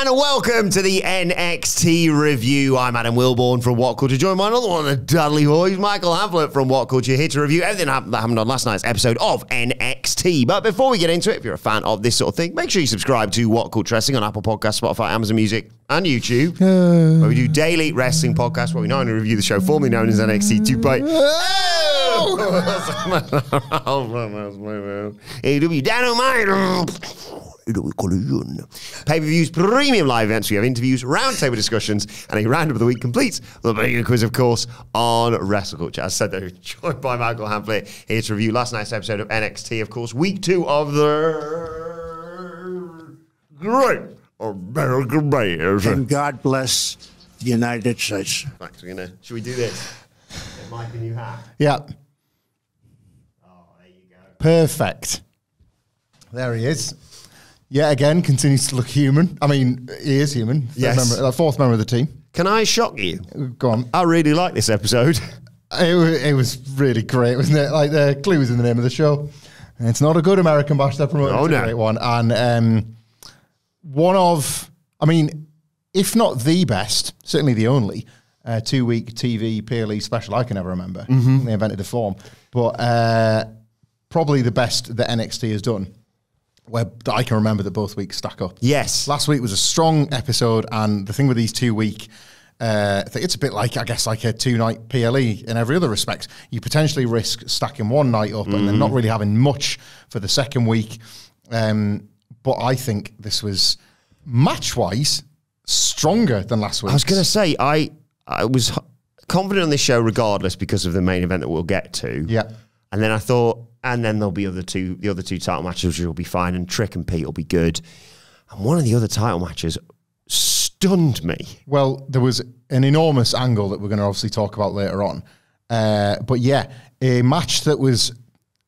and welcome to the NXT review. I'm Adam Wilbourn from WhatCulture, joined by another one of the Dudley boys, Michael Hamflett from WhatCulture, here to review everything that happened on last night's episode of NXT. But before we get into it, if you're a fan of this sort of thing, make sure you subscribe to WhatCulture Wrestling on Apple Podcasts, Spotify, Amazon Music, and YouTube, where we do daily wrestling podcasts, where we not only review the show formerly known as NXT 2.0. AEW Dynamite. Pay-per-views, premium live events. We have interviews, roundtable discussions, and a roundup of the week completes the mega quiz, of course, on WrestleCulture. As said, they're joined by Michael Hamflett here to review last night's episode of NXT, of course, week 2 of the Great American Bears. And God bless the United States. Right, so should we do this? Get Mike a new hat. Yeah. Oh, there you go. Perfect. There he is. Yet again, continues to look human. I mean, he is human. Yes. Fourth member of the team. Can I shock you? Go on. I really like this episode. It was really great, wasn't it? Like, the clue was in the name of the show. And it's not a good American bash they're promoting. It's a great one. And one of, I mean, if not the best, certainly the only 2-week TV PLE special I can ever remember. They invented the form. But probably the best that NXT has done, where I can remember that both weeks stack up. Yes. Last week was a strong episode, and the thing with these 2-week, it's a bit like, I guess, like a 2-night PLE in every other respect. You potentially risk stacking one night up and then not really having much for the second week. But I think this was, match-wise, stronger than last week. I was going to say, I was confident on this show regardless because of the main event that we'll get to. Yeah. And then I thought, and then there'll be the other two title matches which will be fine, and Trick and Pete will be good. And one of the other title matches stunned me. Well, there was an enormous angle that we're going to obviously talk about later on. But yeah, a match that was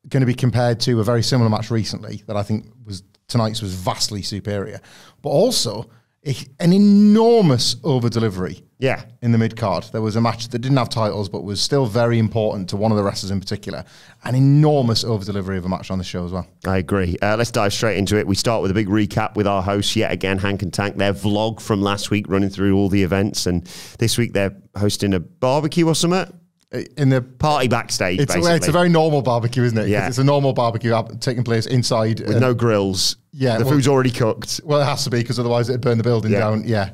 going to be compared to a very similar match recently that I think tonight's was vastly superior. But also an enormous over-delivery. Yeah. In the mid-card. There was a match that didn't have titles but was still very important to one of the wrestlers in particular. An enormous over-delivery of a match on the show as well. I agree. Let's dive straight into it. We start with a big recap with our hosts, yet again, Hank and Tank, their vlog from last week, running through all the events. And this week they're hosting a barbecue or something. In the party backstage, basically. It's a very normal barbecue, isn't it? Yeah. It's a normal barbecue taking place inside. With no grills. Yeah. The food's already cooked. Well, it has to be, because otherwise it'd burn the building down. Yeah.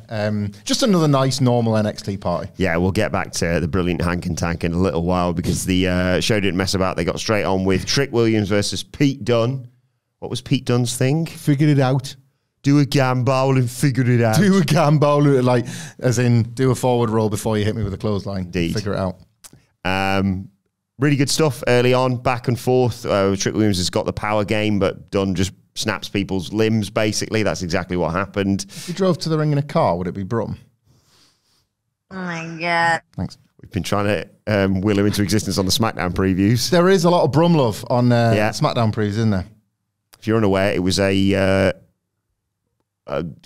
Just another nice, normal NXT party. Yeah, we'll get back to the brilliant Hank and Tank in a little while, because the show didn't mess about. They got straight on with Trick Williams versus Pete Dunne. What was Pete Dunne's thing? Figured it out. Do a gamble and figure it out. Do a gamble, like, as in, do a forward roll before you hit me with a clothesline. Indeed. Figure it out. Really good stuff early on, back and forth. Trick Williams has got the power game, but Dunne just snaps people's limbs, basically. That's exactly what happened. If you drove to the ring in a car, would it be Brum? Oh my God. Thanks. We've been trying to will him into existence on the SmackDown previews. There is a lot of Brum love on SmackDown previews, isn't there? If you're unaware, it was a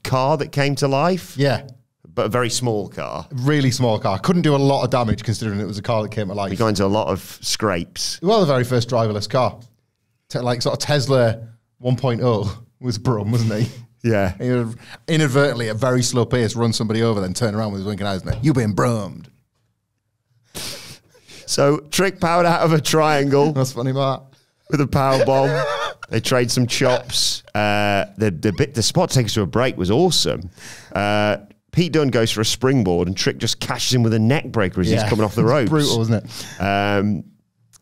car that came to life. Yeah. But a very small car. Really small car. Couldn't do a lot of damage considering it was a car that came to life. We got into a lot of scrapes. Well, the very first driverless car. Like sort of Tesla 1.0 was Brum, wasn't he? Yeah. He would inadvertently, at very slow pace, run somebody over, then turn around with his winking eyes and you've been brummed. So Trick powered out of a triangle. That's funny, Mark. With a power bomb. They trade some chops. The spot takes to a break was awesome. Pete Dunne goes for a springboard and Trick just cashes him with a neck breaker as he's coming off the ropes. Brutal, isn't it?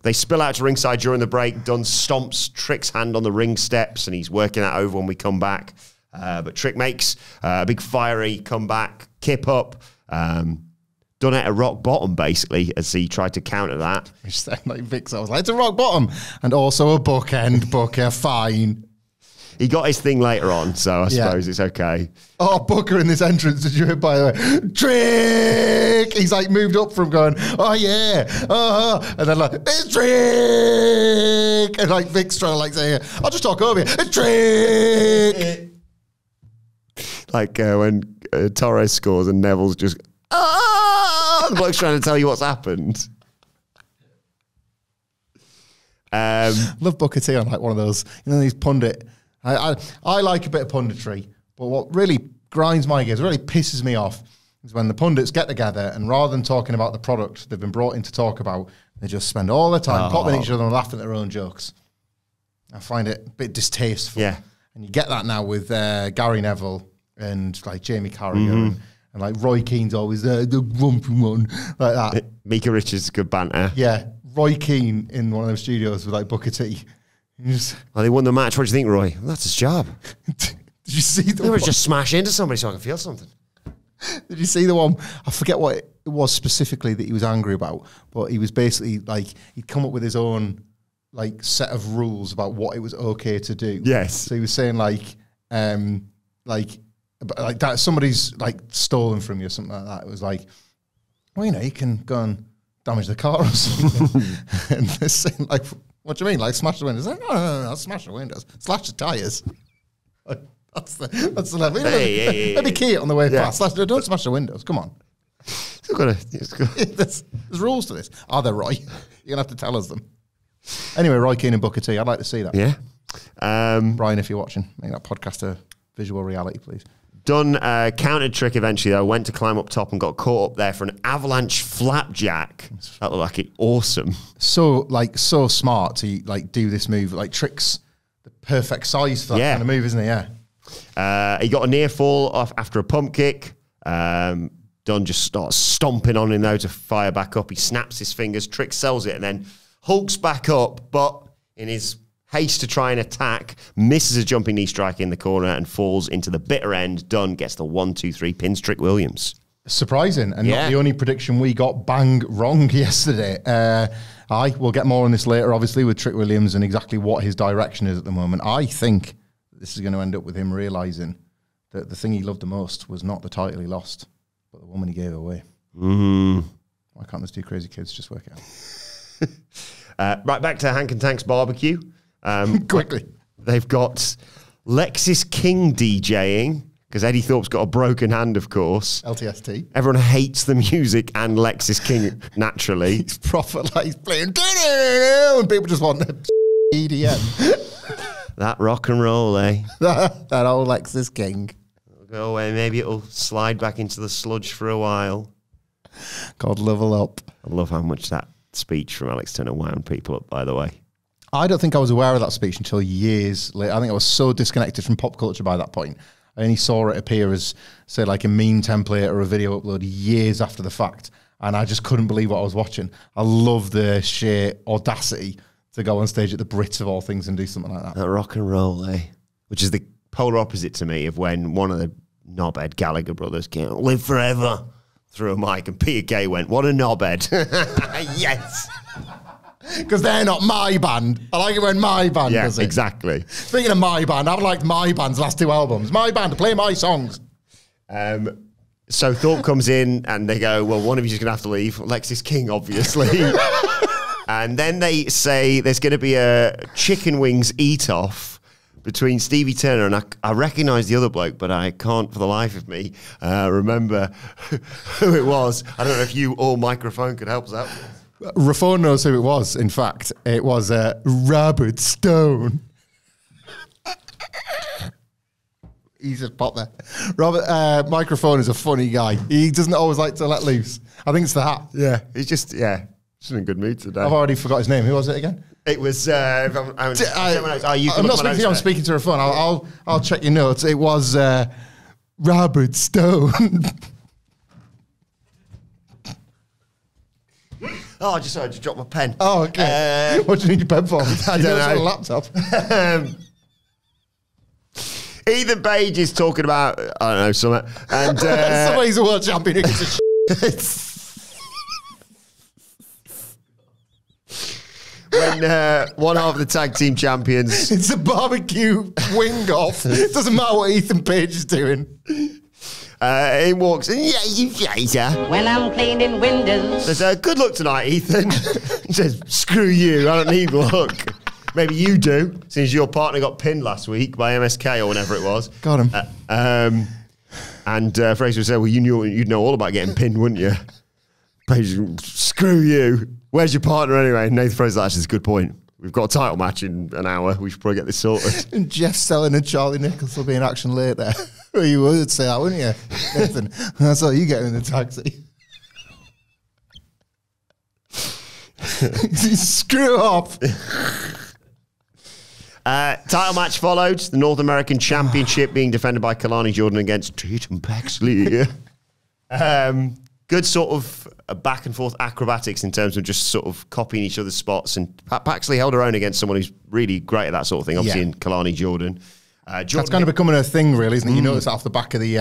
They spill out to ringside during the break. Dunne stomps Trick's hand on the ring steps and he's working that over when we come back. But Trick makes a big fiery comeback, kip up. Dunne at a rock bottom, basically, as he tried to counter that. Which sounded like Vic, so I was like, it's a rock bottom. And also a bookend, Booker, fine. He got his thing later on, so I suppose it's okay. Oh, Booker in this entrance, did you hear, by the way? Trick! He's like moved up from going, oh yeah, and then like, it's Trick! And like Vic's trying to like say, I'll just talk over you, it's Trick! Like when Torres scores and Neville's just, the bloke's trying to tell you what's happened. Love Booker T on like one of those, these pundit. I like a bit of punditry, but what really grinds my gears, really pisses me off, is when the pundits get together and rather than talking about the product they've been brought in to talk about, they just spend all their time popping each other and laughing at their own jokes. I find it a bit distasteful. Yeah. And you get that now with Gary Neville and like Jamie Carragher and like Roy Keane's always there, the grumpy one, like that. Mika Richards, good banter. Yeah. Roy Keane in one of those studios with like Booker T. Well, they won the match. What do you think, Roy? Well, that's his job. Did you see the one? Just smash into somebody so I can feel something. Did you see the one? I forget what it was specifically that he was angry about, but he was basically like, he'd come up with his own like set of rules about what it was okay to do. Yes. So he was saying like that somebody's like stolen from you or something like that. It was like, well, you know, you can go and damage the car or something. And they're saying like, what do you mean? Like smash the windows? Like, no, smash the windows. Slash the tyres. Like, that's the level. Maybe key it on the way past. Don't smash the windows. Come on. There's rules to this. Are there, Roy? You're going to have to tell us them. Anyway, Roy Keane and Booker T. I'd like to see that. Yeah. Brian, if you're watching, make that podcast a visual reality, please. Done a counter trick eventually, though. Went to climb up top and got caught up there for an avalanche flapjack. That looked like it awesome. So smart to like do this move. Like tricks the perfect size for that kind of move, isn't it? Yeah. He got a near fall off after a pump kick. Dunn just starts stomping on him, though, to fire back up. He snaps his fingers. Trick sells it and then hulks back up, but in his haste to try and attack, misses a jumping knee strike in the corner and falls into the bitter end. Dunn gets the 1-2-3 pins Trick Williams. Surprising, and not the only prediction we got bang wrong yesterday. We'll get more on this later, obviously, with Trick Williams and exactly what his direction is at the moment. I think this is going to end up with him realising that the thing he loved the most was not the title he lost, but the woman he gave away. Why can't those two crazy kids just work it out? Right back to Hank and Tank's barbecue. Quickly. They've got Lexis King DJing, because Eddie Thorpe's got a broken hand, of course. LTST. Everyone hates the music and Lexis King, naturally. He's proper, like, he's playing, and people just want the EDM. That rock and roll, eh? That old Lexis King. It'll go away. Maybe it'll slide back into the sludge for a while. God, level up. I love how much that speech from Alex Turner wound people up, by the way. I don't think I was aware of that speech until years later. I think I was so disconnected from pop culture by that point. I only saw it appear as, say, like a meme template or a video upload years after the fact. And I just couldn't believe what I was watching. I love the sheer audacity to go on stage at the Brits of all things and do something like that. That rock and roll, eh? Which is the polar opposite to me of when one of the knobhead Gallagher brothers came, live forever, through a mic, and Peter Gay went, what a knobhead. Yes. Because they're not my band. I like it when my band does it. Exactly. Speaking of my band, I've liked my band's last two albums. My band, play my songs. So Thorpe comes in and they go, well, one of you's going to have to leave. Lexis King, obviously. And then they say there's going to be a chicken wings eat-off between Stevie Turner and I recognise the other bloke, but I can't for the life of me remember who it was. I don't know if you or microphone could help us out. Rafone knows who it was, in fact. It was Robert Stone. He's just pop there. Robert, Microphone is a funny guy. He doesn't always like to let loose. I think it's the hat. Yeah, he's just in a good mood today. I've already forgot his name. Who was it again? It was. I'm not speaking to you. I'm speaking to Rafone. I'll check your notes. It was Robert Stone. Oh, I just dropped my pen. Oh, okay. What do you need your pen for? I don't know. On a laptop. Ethan Page is talking about, I don't know, something. And somebody's a world champion who gives a when one half of the tag team champions. It's a barbecue wing off. It doesn't matter what Ethan Page is doing. He walks in, you Fraser. When I'm cleaning windows. Says, good luck tonight, Ethan. He says, screw you, I don't need luck. Maybe you do, since your partner got pinned last week by MSK or whatever it was. Got him. And Fraser said, well, you'd know all about getting pinned, wouldn't you? Page, screw you. Where's your partner anyway? And Nathan Fraser's like, that's a good point. we've got a title match in an hour. We should probably get this sorted. And Jeff Stelling and Charlie Nichols will be in action later. You would say that, wouldn't you? Nathan, that's all you get in the taxi. Screw off. Title match followed. The North American Championship being defended by Kalani Jordan against Tatum Paxley. Good sort of back and forth acrobatics in terms of just sort of copying each other's spots. And Paxley held her own against someone who's really great at that sort of thing, obviously in Kalani Jordan. That's kind of becoming a thing, really, isn't it? You notice that off the back of the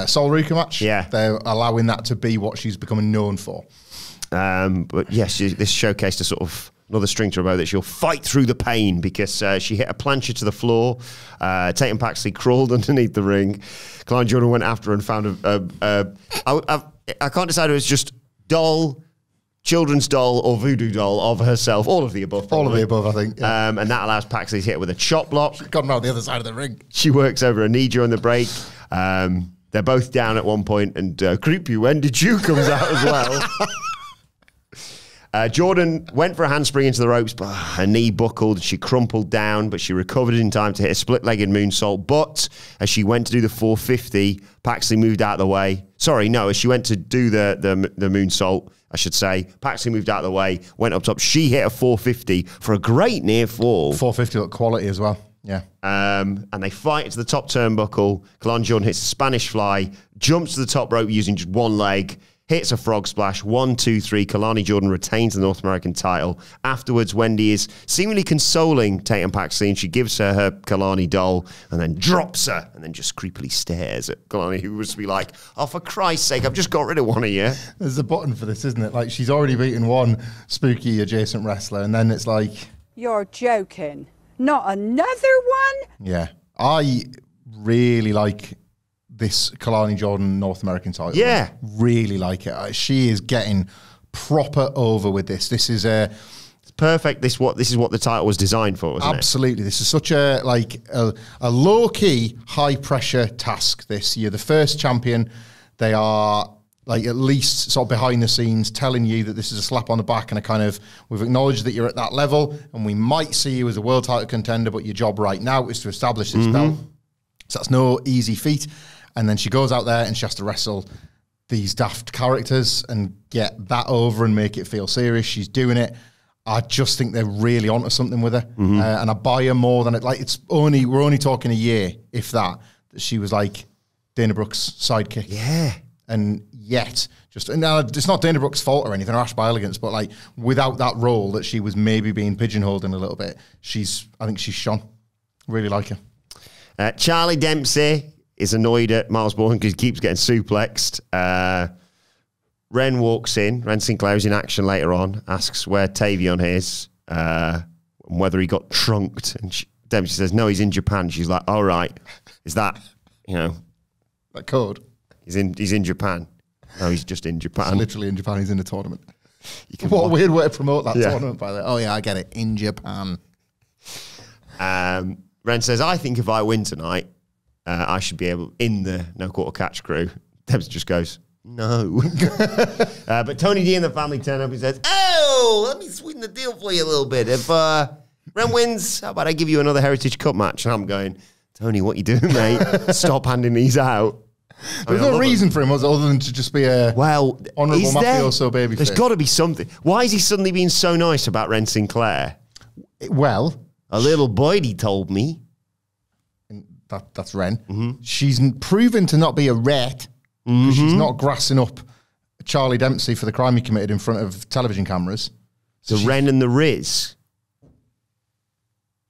Sol Ruka match. Yeah. They're allowing that to be what she's becoming known for. But yes, this showcased a sort of another string to her bow that she'll fight through the pain because she hit a plancha to the floor. Tatum Paxley crawled underneath the ring. Kalani Jordan went after her and found I can't decide if it's just children's doll or voodoo doll of herself. All of the above. Probably. All of the above, I think. Yeah. And that allows Paxley to hit with a chop block. She's gone around the other side of the ring. She works over a knee during the break. They're both down at one point, and Creepy When Did You comes out as well. Jordan went for a handspring into the ropes, but her knee buckled. She crumpled down, but she recovered in time to hit a split-legged moonsault. But as she went to do the 450, Paxley moved out of the way. Sorry, no, as she went to do the moonsault, I should say, Paxley moved out of the way, went up top. She hit a 450 for a great near fall. 450 look quality as well. Yeah. And they fight into the top turnbuckle. Kalani Jordan hits a Spanish fly, jumps to the top rope using just one leg, hits a frog splash, 1, 2, 3. Kalani Jordan retains the North American title. Afterwards, Wendy is seemingly consoling Tatum Paxley, and she gives her Kalani doll and then drops her and then just creepily stares at Kalani, who was to be like, oh, for Christ's sake, I've just got rid of one of you. There's a button for this, isn't it? Like, she's already beaten one spooky adjacent wrestler, and then it's like... You're joking. Not another one? Yeah. I really like this Kalani Jordan North American title. Yeah. Really like it. She is getting proper over with this. This is a... It's perfect. This is what the title was designed for, wasn't it? Absolutely. This is such a low-key, high-pressure task, this. You're the first champion. They are... like at least sort of behind the scenes telling you that this is a slap on the back and a kind of, we've acknowledged that you're at that level and we might see you as a world title contender, but your job right now is to establish this belt. So that's no easy feat. And then she goes out there and she has to wrestle these daft characters and get that over and make it feel serious. She's doing it. I just think they're really onto something with her. And I buy her more than it. Like we're only talking a year, if that she was like Dana Brooks' sidekick. Yeah. And yet, it's not Dana Brooks' fault or anything, or Ash by Elegance, but like without that role that she was maybe being pigeonholed in a little bit, I think she's shone. Really like her. Charlie Dempsey is annoyed at Miles Bourne because he keeps getting suplexed. Ren walks in. Ren Sinclair's in action later on, asks where Tavion is, and whether he got trunked. And Dempsey says, no, he's in Japan. She's like, all right. Is that, that code? He's in Japan. No, he's just in Japan. He's literally in Japan. He's in a tournament. What a weird way to promote that tournament, by the way. Oh, yeah, I get it. In Japan. Ren says, I think if I win tonight, I should be able, in the No Quarter Catch crew. Debs just goes, no. But Tony D and the family turn up and says, oh, let me sweeten the deal for you a little bit. If Ren wins, how about I give you another Heritage Cup match? And I'm going, Tony, what you doing, mate? Stop handing these out. There's no reason for him other than to just be a honourable mafioso babyface. There's got to be something. Why is he suddenly being so nice about Ren Sinclair? Well, a little Boydie told me. That's Ren. She's proven to not be a rat because she's not grassing up Charlie Dempsey for the crime he committed in front of television cameras. So Ren and the Riz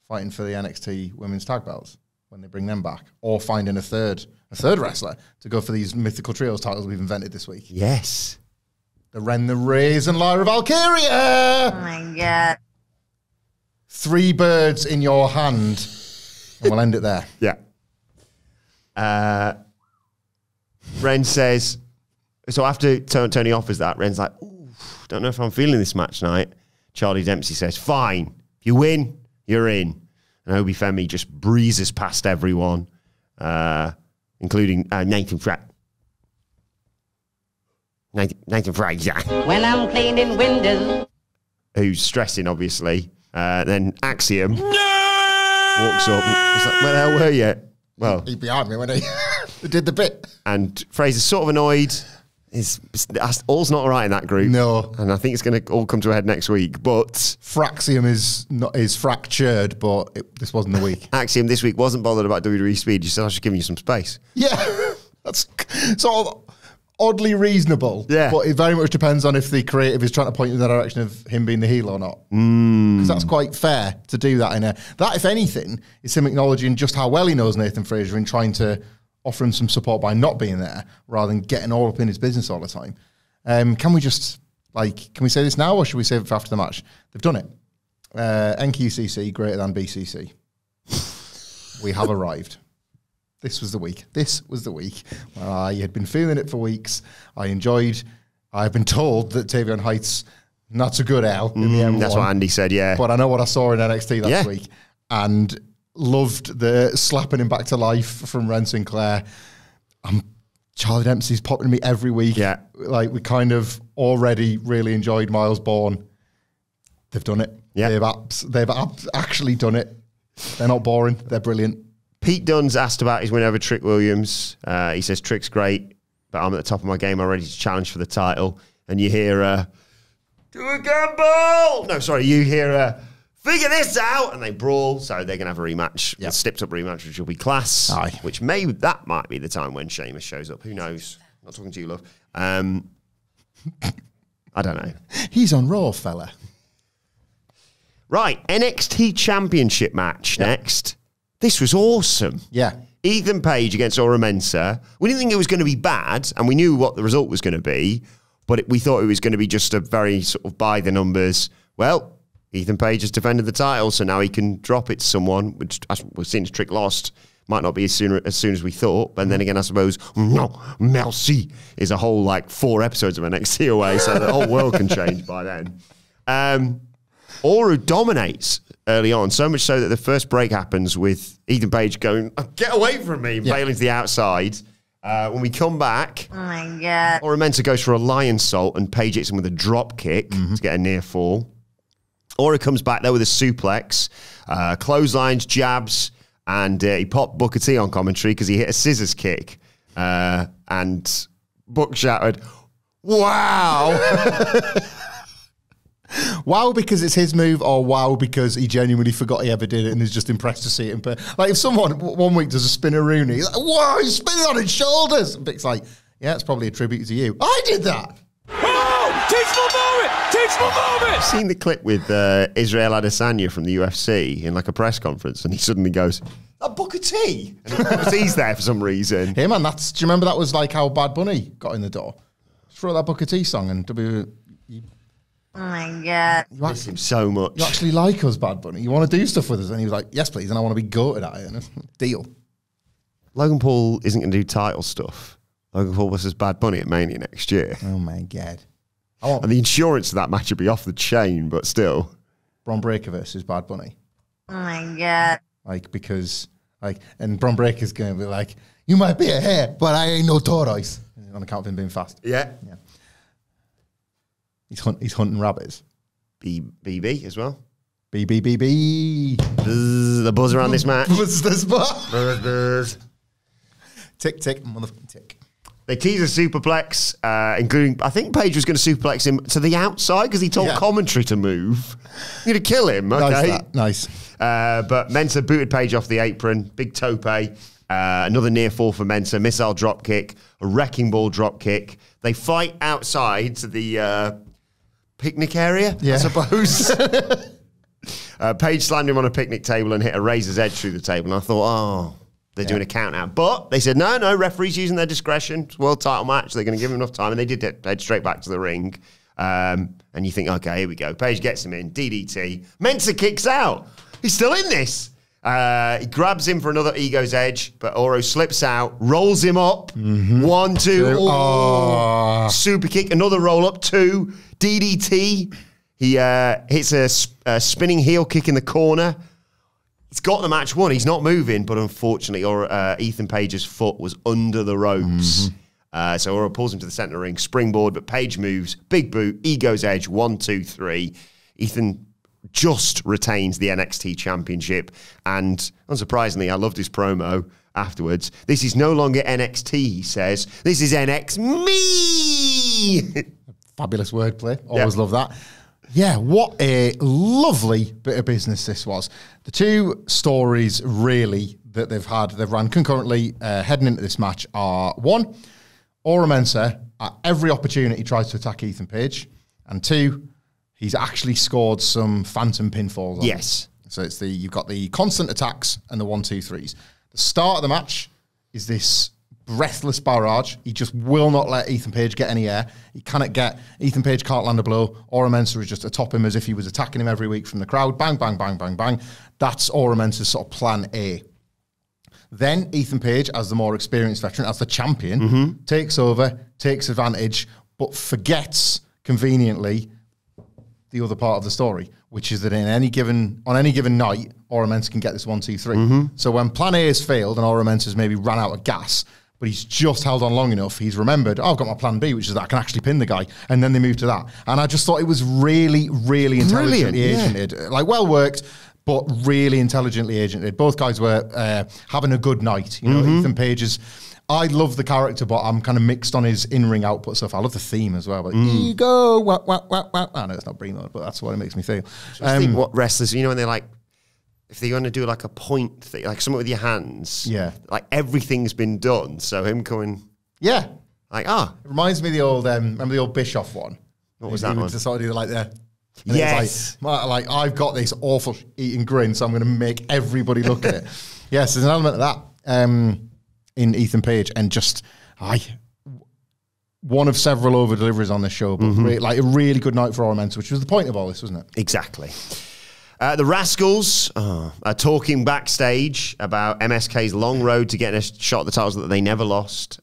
fighting for the NXT women's tag belts when they bring them back, or finding a third wrestler to go for these mythical trios titles we've invented this week. Yes. The Ren, the Riz, and Lyra Valkyria. Oh my God. 3 birds in your hand. And we'll end it there. Yeah. Ren says, so after Tony offers that, Ren's like, ooh, don't know if I'm feeling this match tonight. Charlie Dempsey says, fine. If you win, you're in. And Obi Femi just breezes past everyone, including Nathan Fraser. When I'm cleaning windows. who's stressing, obviously. Then Axiom walks up. He's like, where the hell were you? Well, he's behind me when he did the bit. And Fraser's sort of annoyed. All's not all right in that group. No. And I think it's going to all come to a head next week. But Fraxium is fractured, but this wasn't the week. Axiom this week wasn't bothered about WWE speed. He said, I should give you some space. Yeah. That's sort of oddly reasonable. Yeah. But it very much depends on if the creative is trying to point in the direction of him being the heel or not. Because that's quite fair to do that. That, if anything, is him acknowledging just how well he knows Nathan Fraser and trying to offer him some support by not being there rather than getting all up in his business all the time. Can we just, can we say this now or should we save it for after the match? They've done it. NQCC greater than BCC. We have arrived. This was the week. Well, I had been feeling it for weeks. I've been told that Tavion Heights, not so good, Al, in the M1. That's what Andy said, yeah. But I know what I saw in NXT last week and loved the slapping him back to life from Ren Sinclair. Charlie Dempsey's popping me every week. Yeah. We kind of already really enjoyed Miles Bourne. They've done it. Yeah. They've actually done it. They're not boring. They're brilliant. Pete Dunne's asked about his win over Trick Williams. He says, Trick's great, but I'm at the top of my game. I'm ready to challenge for the title. And you hear, do a gamble! No, sorry, you hear, figure this out! And they brawl, so they're going to have a rematch. A stepped-up rematch, which will be class. Aye. Which that might be the time when Sheamus shows up. Who knows? I'm not talking to you, love. I don't know. He's on Raw, fella. Right, NXT Championship match next. This was awesome. Yeah. Ethan Page against Ora Mensah. We didn't think it was going to be bad, and we knew what the result was going to be, but we thought it was going to be just a very sort of by the numbers. Well, Ethan Page has defended the title, so now he can drop it to someone, which we've seen as Trick lost. Might not be as soon as we thought. But then again, I suppose, no, merci is a whole 4 episodes of NXT away, so the whole world can change by then. Ora dominates early on, so much so that the first break happens with Ethan Page going, get away from me, bailing to the outside. When we come back, Oh my God. Ora Mensah goes for a lion salt and Page hits him with a drop kick to get a near fall. Ora comes back there with a suplex, clotheslines, jabs, and he popped Booker T on commentary because he hit a scissors kick. And Book shouted, wow! Wow, because it's his move, or wow, because he genuinely forgot he ever did it and is just impressed to see it. But if someone one week does a spinneroonie, he's like, wow, he's spinning on his shoulders. And Vic's like, yeah, it's probably a tribute to you. I did that. Oh, teachable moment. I've seen the clip with Israel Adesanya from the UFC in a press conference, and he suddenly goes, Booker T? And Booker T's there for some reason. Hey, man, do you remember that was how Bad Bunny got in the door? Just throw that Booker T song and Oh my God. You miss him so much. You actually like us, Bad Bunny. You want to do stuff with us? And he was like, yes, please. And I want to be goated at it. And deal. Logan Paul isn't going to do title stuff. Logan Paul versus Bad Bunny at Mania next year. Oh, my God. And the insurance of that match would be off the chain, but still. Braun Breaker versus Bad Bunny. Oh my God. And Braun Breaker's going to be like, you might be a hair, but I ain't no tortoise. On account of him being fast. Yeah. He's hunting rabbits. BB as well. BBBB. The buzz around this match. What's this bar? Buzz. Tick, tick, motherfucking tick. They tease a superplex, including, I think Page was going to suplex him to the outside because he told commentary to move. You're going to kill him, okay? Nice. But Mensah booted Page off the apron. Big tope. Another near fall for Mensah. Missile drop kick. A wrecking ball drop kick. They fight outside to the picnic area, I suppose. Page slammed him on a picnic table and hit a razor's edge through the table. And I thought, they're doing a count out. But they said, no, referees using their discretion. It's a world title match. They're going to give him enough time. And they did head straight back to the ring. And you think, okay, here we go. Page gets him in. DDT. Mensah kicks out. He's still in this. He grabs him for another Ego's Edge, but Oro slips out, rolls him up. 1, 2. Oh. Super kick. Another roll up. 2. DDT. He hits a spinning heel kick in the corner. He's got the match won. He's not moving, but unfortunately, Ethan Page's foot was under the ropes. So Oro pulls him to the center of the ring, springboard, but Page moves, big boot, Ego's Edge, 1, 2, 3. Ethan just retains the NXT Championship, and unsurprisingly, I loved his promo afterwards. This is no longer NXT, he says. This is NX me. Fabulous wordplay. Always love that. Yeah, what a lovely bit of business this was. The two stories, really, that they've run concurrently heading into this match are, one, Ora Mensah at every opportunity tries to attack Ethan Page, and two, he's actually scored some phantom pinfalls on him. So it's you've got the constant attacks and the 1-2-3s. The start of the match is this breathless barrage. He just will not let Ethan Page get any air. Ethan Page can't land a blow. Ora Mensah is just atop him as if he was attacking him every week from the crowd. Bang, bang, bang, bang, bang. That's Ora Mensah's sort of plan A. Then Ethan Page, as the more experienced veteran, as the champion, takes over, takes advantage, but forgets, conveniently, the other part of the story, which is that on any given night, Ora Mensah can get this 1-2-3. So when plan A has failed and Ora Mensah's maybe ran out of gas, but he's just held on long enough, he's remembered, I've got my plan B, which is that I can actually pin the guy. And then they move to that. And I just thought it was really, really intelligently agented. Like, well worked, but really intelligently agented. Both guys were having a good night. You know, Ethan Page's... I love the character, but I'm kind of mixed on his in-ring output stuff. I love the theme as well. But ego, wah, wah, wah, wah. I know it's not Bremo, but that's what it makes me feel. I think what wrestlers, you know, when they're like, if they're going to do like a point thing, like something with your hands, like everything's been done. So him coming, like, it reminds me of the old, remember the old Bischoff one? What was that one? To sort of do like the... Yes. Like, I've got this awful eating grin, so I'm going to make everybody look at it. Yes, there's an element of that in Ethan Page, and just one of several over deliveries on this show, but like a really good night for Ora Mensah, which was the point of all this, wasn't it? Exactly. The Rascals are talking backstage about MSK's long road to getting a shot at the titles that they never lost.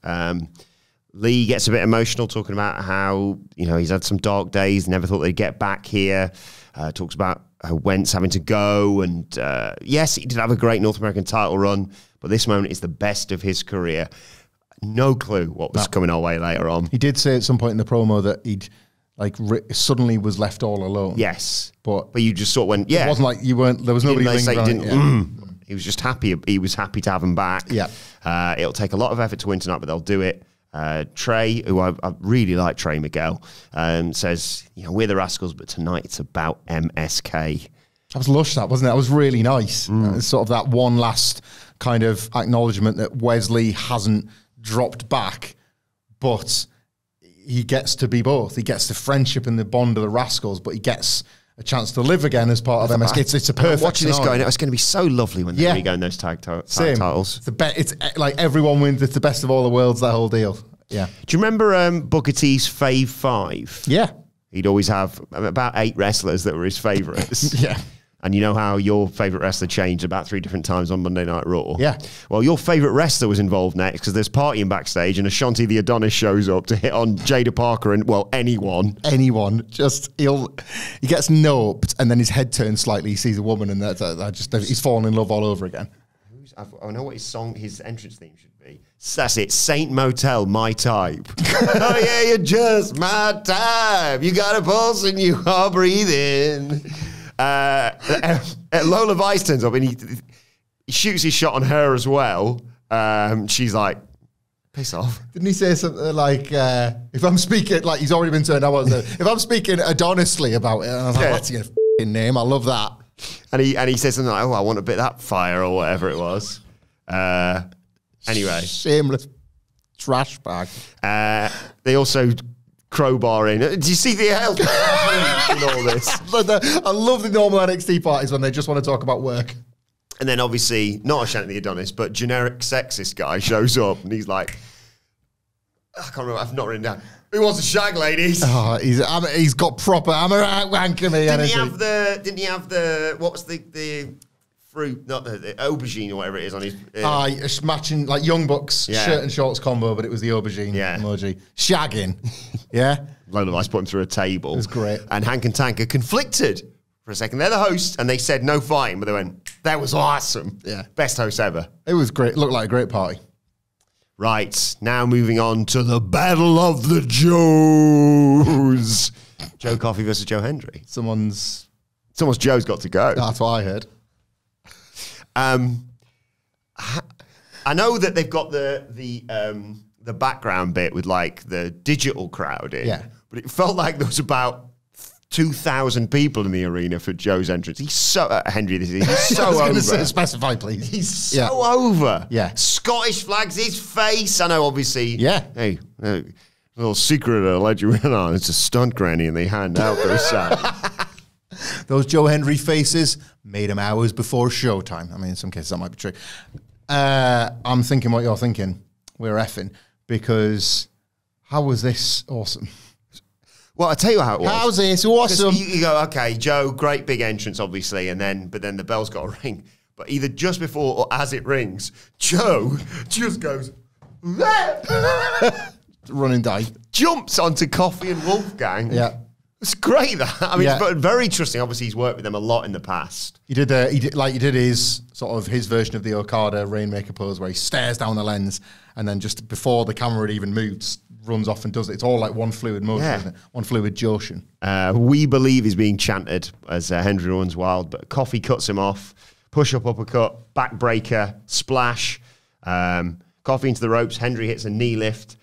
Lee gets a bit emotional talking about how, you know, he's had some dark days, never thought they'd get back here. Talks about Wentz having to go. And yes, he did have a great North American title run, but this moment is the best of his career. No clue what was coming our way later on. He did say at some point in the promo that he'd suddenly was left all alone. Yes. But you just sort of went, it wasn't like you weren't, there was nobody He was just happy. He was happy to have him back. Yeah. It'll take a lot of effort to win tonight, but they'll do it. Trey, who I really like, Trey Miguel, says, you know, we're the Rascals, but tonight it's about MSK. That was lush, that, wasn't it? That was really nice. Sort of that one last kind of acknowledgement that Wesley hasn't dropped back, but he gets to be both. He gets the friendship and the bond of the Rascals, but he gets a chance to live again as part of MSK. It's a perfect watching scenario. this guy, it's going to be so lovely when they go in those tag titles. It's like everyone wins. It's the best of all the worlds, that whole deal. Yeah. Do you remember Booker T's Fave 5? Yeah. He'd always have about 8 wrestlers that were his favourites. Yeah. And you know how your favourite wrestler changed about 3 different times on Monday Night Raw? Yeah. Well, your favourite wrestler was involved next because there's partying backstage and Ashanti the Adonis shows up to hit on Jada Parker and, well, anyone. Just, he gets noped and then his head turns slightly. He sees a woman and he's fallen in love all over again. I know what his entrance theme should be. That's it. Saint Motel, my type. Oh, yeah, you're just my type. You got a pulse and you are breathing. Lola Vice turns up and he shoots his shot on her as well. She's like, piss off. Didn't he say something like, if I'm speaking, like he's already been turned on, if I'm speaking honestly about it, and I was like, that's your f***ing name, I love that. And he says something like, oh, I want a bit of that fire or whatever it was. Anyway. Shameless trash bag. They also crowbar in. Do you see the hell in all this? I love the normal NXT parties when they just want to talk about work. And then obviously, not Ashanti the Adonis, but generic sexist guy shows up and he's like, I can't remember, I've not written down. Who wants a shag, ladies? Oh, he's got proper, I'm a wanker me. Didn't he have the, what was the fruit, not the aubergine or whatever it is on his... matching, like Young Bucks, shirt and shorts combo, but it was the aubergine emoji. Shagging, yeah? Lola Vice put him through a table. It was great. And Hank and Tank are conflicted for a second. They're the hosts, and they said no fighting, but they went, that was awesome. Yeah. Best host ever. It was great. It looked like a great party. Right, now moving on to the Battle of the Joes. Joe Coffey versus Joe Hendry. Someone's It's almost Joe's got to go. That's what I heard. I know that they've got the background bit with like the digital crowd in, but it felt like there was about 2,000 people in the arena for Joe's entrance. He's so Henry. He's so over. Specify, please. He's so over. Yeah, Scottish flags. His face. I know, obviously. Yeah. Hey, little secret I'll let you in on. It's a stunt, Granny, and they hand out those signs. Those Joe Hendry faces made him hours before showtime. I mean, in some cases that might be true. I'm thinking what you're thinking. We're effing, because how was this awesome? Well, I'll tell you how it was. How's this awesome? You go, okay, Joe, great big entrance, obviously, but then the bell's got to ring. But either just before or as it rings, Joe just goes, running die, jumps onto Coffey and Wolfgang. Yeah. It's great, that. I mean, it's very trusting. Obviously, he's worked with them a lot in the past. He did his sort of his version of the Okada Rainmaker pose where he stares down the lens and then just before the camera had even moved, runs off and does it. It's all like one fluid motion, isn't it? One fluid Joshin. We believe is being chanted as Hendry runs wild, but Coffey cuts him off. Push-up, uppercut, backbreaker, splash. Coffey into the ropes. Hendry hits a knee lift.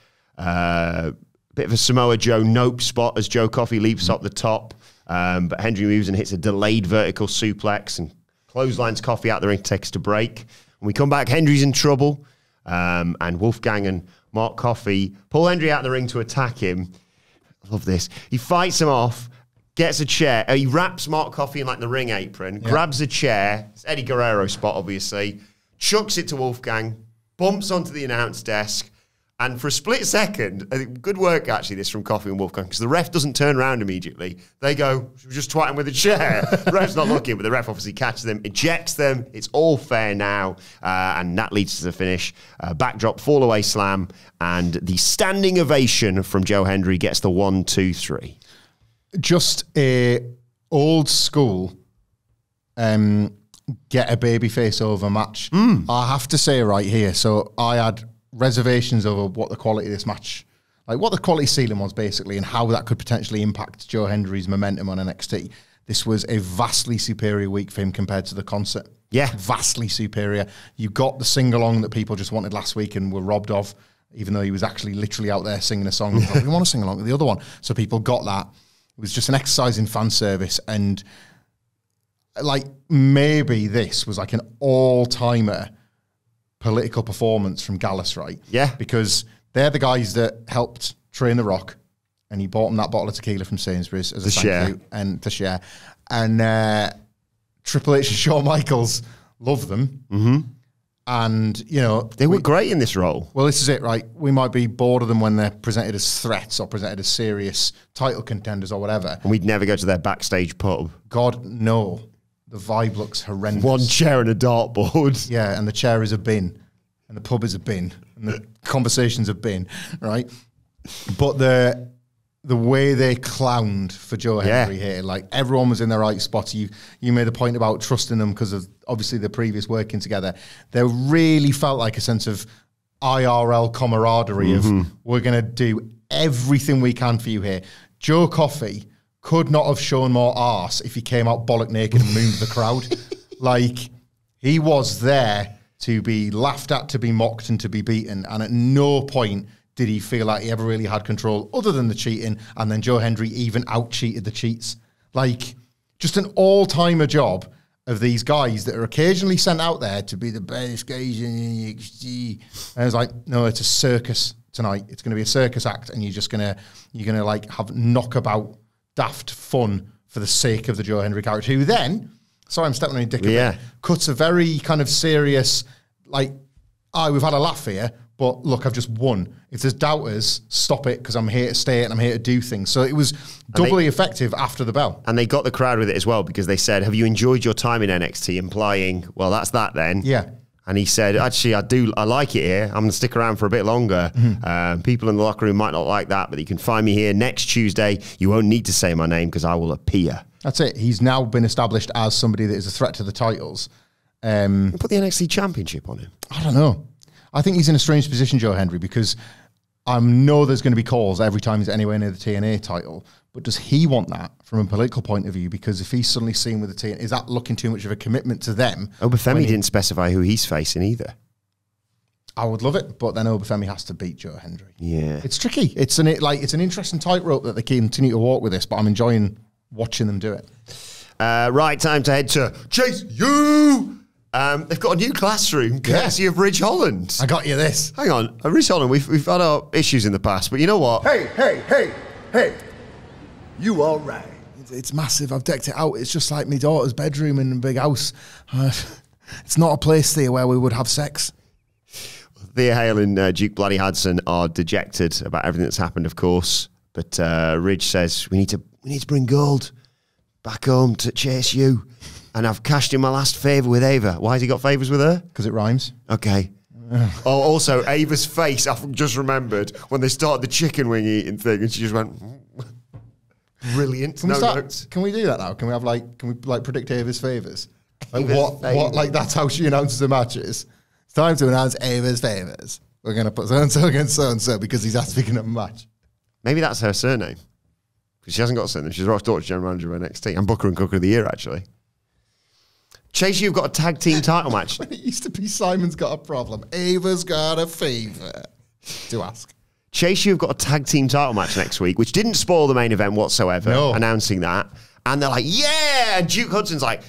Bit of a Samoa Joe nope spot as Joe Coffey leaps up the top. But Hendry moves and hits a delayed vertical suplex and clotheslines Coffey out the ring to take us to break. When we come back, Hendry's in trouble. And Wolfgang and Mark Coffey pull Hendry out the ring to attack him. I love this. He fights him off, gets a chair. He wraps Mark Coffey in like the ring apron, grabs a chair. It's Eddie Guerrero spot, obviously. Chucks it to Wolfgang, bumps onto the announce desk. And for a split second, I think good work actually this from Coffey and Wolfgang, because the ref doesn't turn around immediately. They go, just twat him with a chair. The ref's not looking, but the ref obviously catches them, ejects them. It's all fair now. And that leads to the finish. Backdrop, fall away slam. And the standing ovation from Joe Hendry gets the 1, 2, 3. Just a old school get a babyface over match. I have to say right here, so I had reservations over what the quality of this match, like what the quality ceiling was basically, and how that could potentially impact Joe Hendry's momentum on NXT. This was a vastly superior week for him compared to the concert. Yeah. Vastly superior. You got the sing-along that people just wanted last week and were robbed of, even though he was actually literally out there singing a song. Like, we want to sing along with the other one. So people got that. It was just an exercise in fan service, and like maybe this was like an all-timer political performance from Gallus, right? Yeah. Because they're the guys that helped train The Rock, and he bought him that bottle of tequila from Sainsbury's as a thank you and to share. And Triple H and Shawn Michaels love them. Mm-hmm. And, you know... They were great in this role. Well, this is it, right? We might be bored of them when they're presented as threats or presented as serious title contenders or whatever. And we'd never go to their backstage pub. God, no. The vibe looks horrendous. One chair and a dartboard. Yeah, and the chair is a bin, and the pub is a bin, and the conversation's a bin, right? But the way they clowned for Joe Hendry here, like everyone was in the right spot. You made a point about trusting them because of obviously the previous working together. There really felt like a sense of IRL camaraderie of we're going to do everything we can for you here. Joe Coffey could not have shown more arse if he came out bollock naked and mooned the crowd. Like, he was there to be laughed at, to be mocked, and to be beaten. And at no point did he feel like he ever really had control other than the cheating. And then Joe Hendry even out-cheated the cheats. Like, just an all-timer job of these guys that are occasionally sent out there to be the best guys in NXT. And I was like, no, it's a circus tonight. It's going to be a circus act, and you're going to like have knockabout daft fun for the sake of the Joe Hendry character, who then, sorry I'm stepping on your dick a bit, cuts a very kind of serious, like, we've had a laugh here, but look, I've just won. If there's doubters, stop it, because I'm here to stay and I'm here to do things. So it was doubly effective after the bell. And they got the crowd with it as well, because they said, have you enjoyed your time in NXT? Implying, well, that's that then. Yeah. And he said, actually, I like it here. I'm going to stick around for a bit longer. People in the locker room might not like that, but you can find me here next Tuesday. You won't need to say my name because I will appear. That's it. He's now been established as somebody that is a threat to the titles. Put the NXT Championship on him. I don't know. I think he's in a strange position, Joe Hendry, because I know there's going to be calls every time he's anywhere near the TNA title, but does he want that from a political point of view? Because if he's suddenly seen with the TNA, is that looking too much of a commitment to them? Obafemi didn't specify who he's facing either. I would love it, but then Obafemi has to beat Joe Hendry. Yeah. It's tricky. It's an interesting tightrope that they continue to walk with this, but I'm enjoying watching them do it. Right, time to head to Chase U. They've got a new classroom, courtesy of Ridge Holland. I got you this. Hang on, Ridge Holland, we've had our issues in the past, but you know what? Hey. You all right? It's massive. I've decked it out. It's just like my daughter's bedroom in a big house. It's not a place there where we would have sex. Thea Hale and Duke Bloody Hudson are dejected about everything that's happened, of course. But Ridge says we need to bring gold back home to Chase U. And I've cashed in my last favour with Ava. Why has he got favours with her? Because it rhymes. Okay. Also, Ava's face, I've just remembered, when they started the chicken wing eating thing, and she just went, brilliant. Can we do that now? Can we predict Ava's favours? Like what, that's how she announces the matches. It's time to announce Ava's favours. We're going to put so-and-so against so-and-so because he's asked to pick up a match. Maybe that's her surname. Because she hasn't got a surname. She's Ross Daughter, General Manager of NXT. And Booker and Cooker of the Year, actually. Chase, you've got a tag team title match. It used to be Simon's got a problem. Ava's got a favour to ask. Chase, you've got a tag team title match next week, which didn't spoil the main event whatsoever, announcing that. And they're like, yeah! And Duke Hudson's like,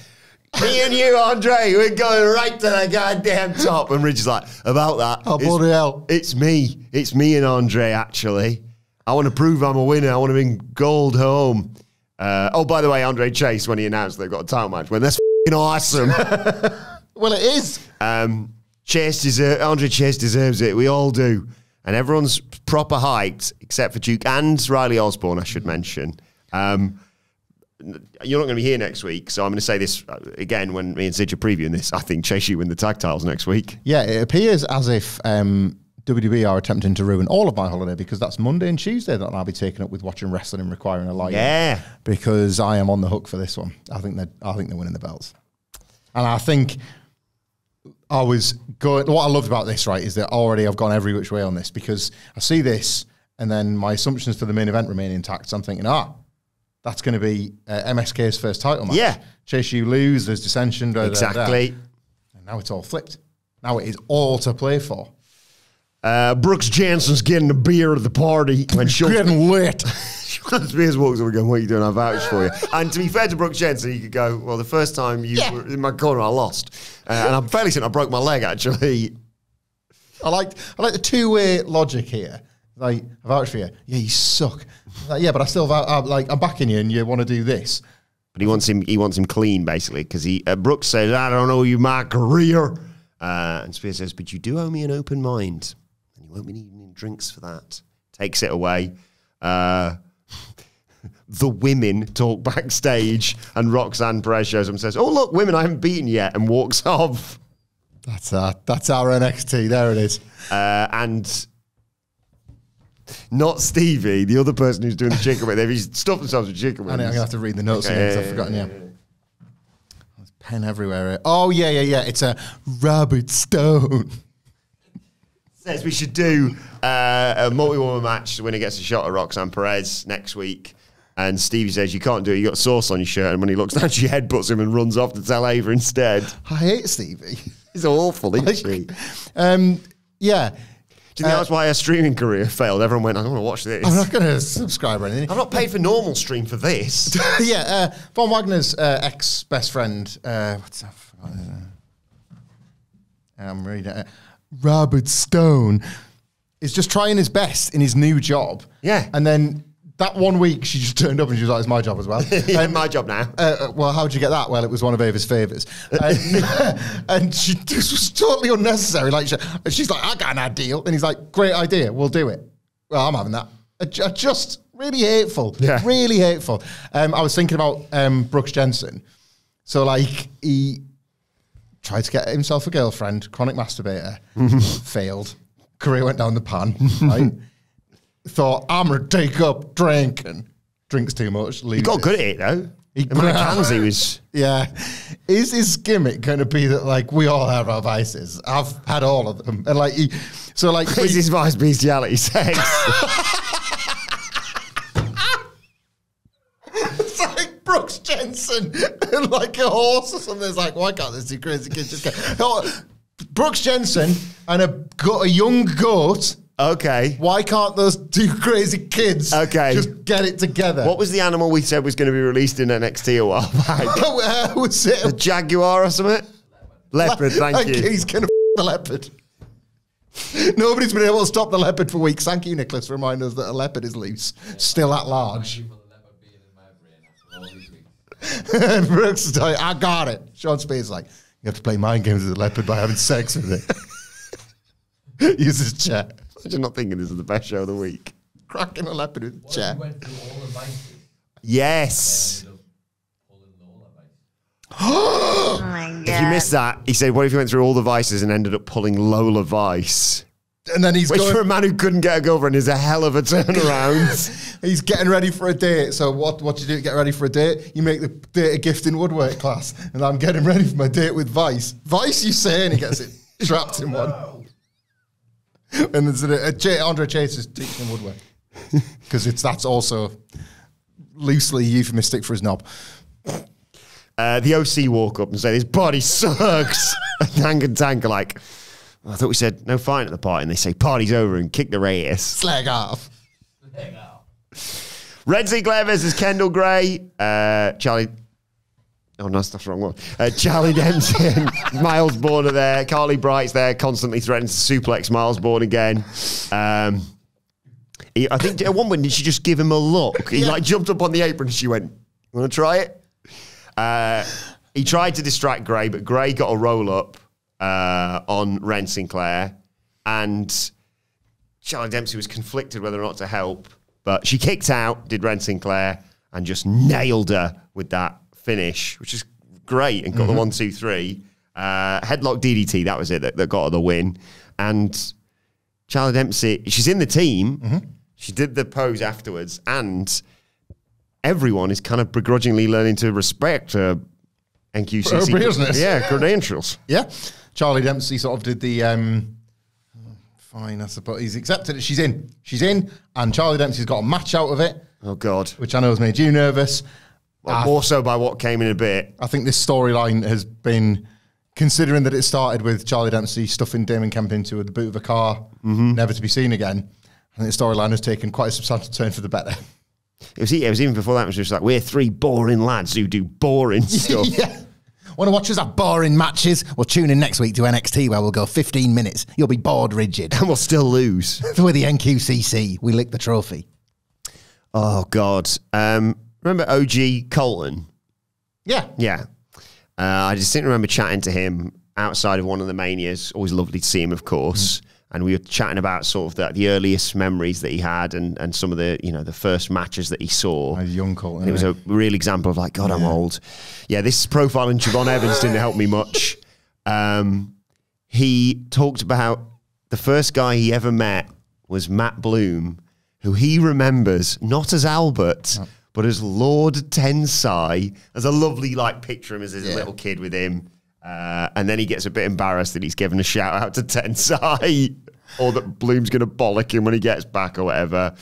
me and you, Andre, we're going right to the goddamn top. And Ridge is like, about that. Oh, bloody hell. It's me. It's me and Andre, actually. I want to prove I'm a winner. I want to bring gold home. By the way, Andre Chase, when he announced they've got a title match, that's awesome. Well, it is. Andre Chase deserves it. We all do. And everyone's proper hyped, except for Duke and Riley Osborne, I should mention. You're not going to be here next week, so I'm going to say this again when me and Sid are previewing this. I think Chase U win the tag titles next week. Yeah, it appears as if WWE are attempting to ruin all of my holiday because that's Monday and Tuesday that I'll be taking up with watching wrestling and requiring a lie. Yeah, because I am on the hook for this one. I think they're winning the belts, and I think I was going. What I loved about this, right, is that already I've gone every which way on this because I see this, and then my assumptions for the main event remain intact. So I'm thinking, that's going to be MSK's first title match. Yeah, Chase U lose, there's dissension. Exactly. And now it's all flipped. Now it is all to play for. Brooks Jensen's getting a beer at the party when getting lit. Sean Spears walks up and goes, what are you doing? I vouched for you. And to be fair to Brooks Jensen, he could go, well, the first time you were in my corner, I lost. And I'm fairly certain I broke my leg, actually. I like the two-way logic here. Like, I vouch for you. Yeah, you suck. Like, yeah, but I still I'm backing you and you want to do this. But he wants him clean, basically, because Brooks says, I don't owe you my career. And Spears says, but you do owe me an open mind. And you won't be needing drinks for that. Takes it away. The women talk backstage, and Roxanne Perez shows up and says, oh, look, women I haven't beaten yet, and walks off. That's our NXT. There it is. And not Stevie, the other person who's doing the chicken wing. They've stuffed themselves with chicken wings. I'm going to have to read the notes again because I've forgotten, There's pen everywhere. Oh, yeah. It's a Robert Stone. Says we should do a multi-woman match. The winner gets a shot at Roxanne Perez next week. And Stevie says, you can't do it. You got sauce on your shirt. And when he looks down, she headbutts him and runs off to tell Ava instead. I hate Stevie. He's awful, isn't she? Yeah. Do you think that's why her streaming career failed? Everyone went, I don't want to watch this. I'm not going to subscribe or anything. I'm not paid for normal stream for this. Von Wagner's ex-best friend, what's that? I'm reading it. Robert Stone is just trying his best in his new job. Yeah. And then that 1 week, she just turned up and she was like, it's my job as well. My job now. Well, how'd you get that? Well, it was one of Ava's favours. And this was totally unnecessary. Like she's like, I got an idea. And he's like, great idea. We'll do it. Well, I'm having that. Just really hateful. Yeah. Really hateful. I was thinking about Brooks Jensen. So, like, he tried to get himself a girlfriend, chronic masturbator, failed. Career went down the pan, right? Thought, I'm going to take up drinking. Drinks too much. He got good at it, though. The amount of cans he was... Yeah. Is his gimmick going to be that, like, we all have our vices? I've had all of them. And, like, is his vice bestiality sex? It's like Brooks Jensen and, like, a horse or something. It's like, why can't this two crazy kids just get... Oh, Brooks Jensen and a young goat... Okay. Why can't those two crazy kids just get it together? What was the animal we said was going to be released in NXT a while back? Was it a jaguar or something? Leopard, thank you. He's going to the leopard. Nobody's been able to stop the leopard for weeks. Thank you, Nicholas, for reminding us that a leopard is loose. Still at large. Brooks is like, I got it. Sean Spears is like, you have to play mind games with a leopard by having sex with it. Use his chair. I'm not thinking this is the best show of the week. Cracking a leopard with a chair. Yes. Oh my God. If you missed that, he said, what if you went through all the vices and ended up pulling Lola Vice? And then Which for a man who couldn't get a girlfriend is a hell of a turnaround. He's getting ready for a date. So what do you do to get ready for a date? You make the date a gift in woodwork class. And I'm getting ready for my date with Vice. Vice, you say, and he gets it trapped in one. And there's Andre Chase is teaching him woodwork because that's also loosely euphemistic for his knob. The OC walk up and say, this body sucks. And Hank and Tank are like, I thought we said no fight at the party. And they say, party's over, and kick their ass. Slag off. Red Sinclair versus Kendall Gray. Charlie... Oh, no, that's the wrong one. Charlie Dempsey and Miles Bourne are there. Carly Bright's there, constantly threatens to suplex Miles Bourne again. I think at one point, did she just give him a look? He like jumped up on the apron and she went, you want to try it? He tried to distract Gray, but Gray got a roll-up on Ren Sinclair. And Charlie Dempsey was conflicted whether or not to help. But she kicked out, did Ren Sinclair, and just nailed her with that finish, which is great, and got the 1, 2, 3. Headlock DDT, that was it, that got her the win. And Charlie Dempsey, she's in the team. She did the pose afterwards, and everyone is kind of begrudgingly learning to respect her NQCC. Business. Yeah, credentials. Yeah. Charlie Dempsey sort of did the, fine, I suppose. He's accepted it. She's in, and Charlie Dempsey's got a match out of it. Oh, God. Which I know has made you nervous. Well, more so by what came in a bit. I think this storyline has been, considering that it started with Charlie Dempsey stuffing Damon Kemp into the boot of a car, never to be seen again. I think the storyline has taken quite a substantial turn for the better. It was even before that. It was just like, we're three boring lads who do boring stuff. Yeah. Want to watch us have boring matches? Well, tune in next week to NXT where we'll go 15 minutes. You'll be bored rigid. And we'll still lose. We're the NQCC. We lick the trophy. Oh, God. Remember OG Colton? Yeah. Yeah. I just didn't remember chatting to him outside of one of the Manias. Always lovely to see him, of course. And we were chatting about sort of the earliest memories that he had and some of the, the first matches that he saw. Young Colton. And it was a real example of like, God, I'm old. Yeah, this profile in Siobhan Evans didn't help me much. He talked about the first guy he ever met was Matt Bloom, who he remembers not as Albert, but as Lord Tensai. There's a lovely picture of him as a little kid with him. And then he gets a bit embarrassed that he's given a shout out to Tensai or that Bloom's going to bollock him when he gets back or whatever.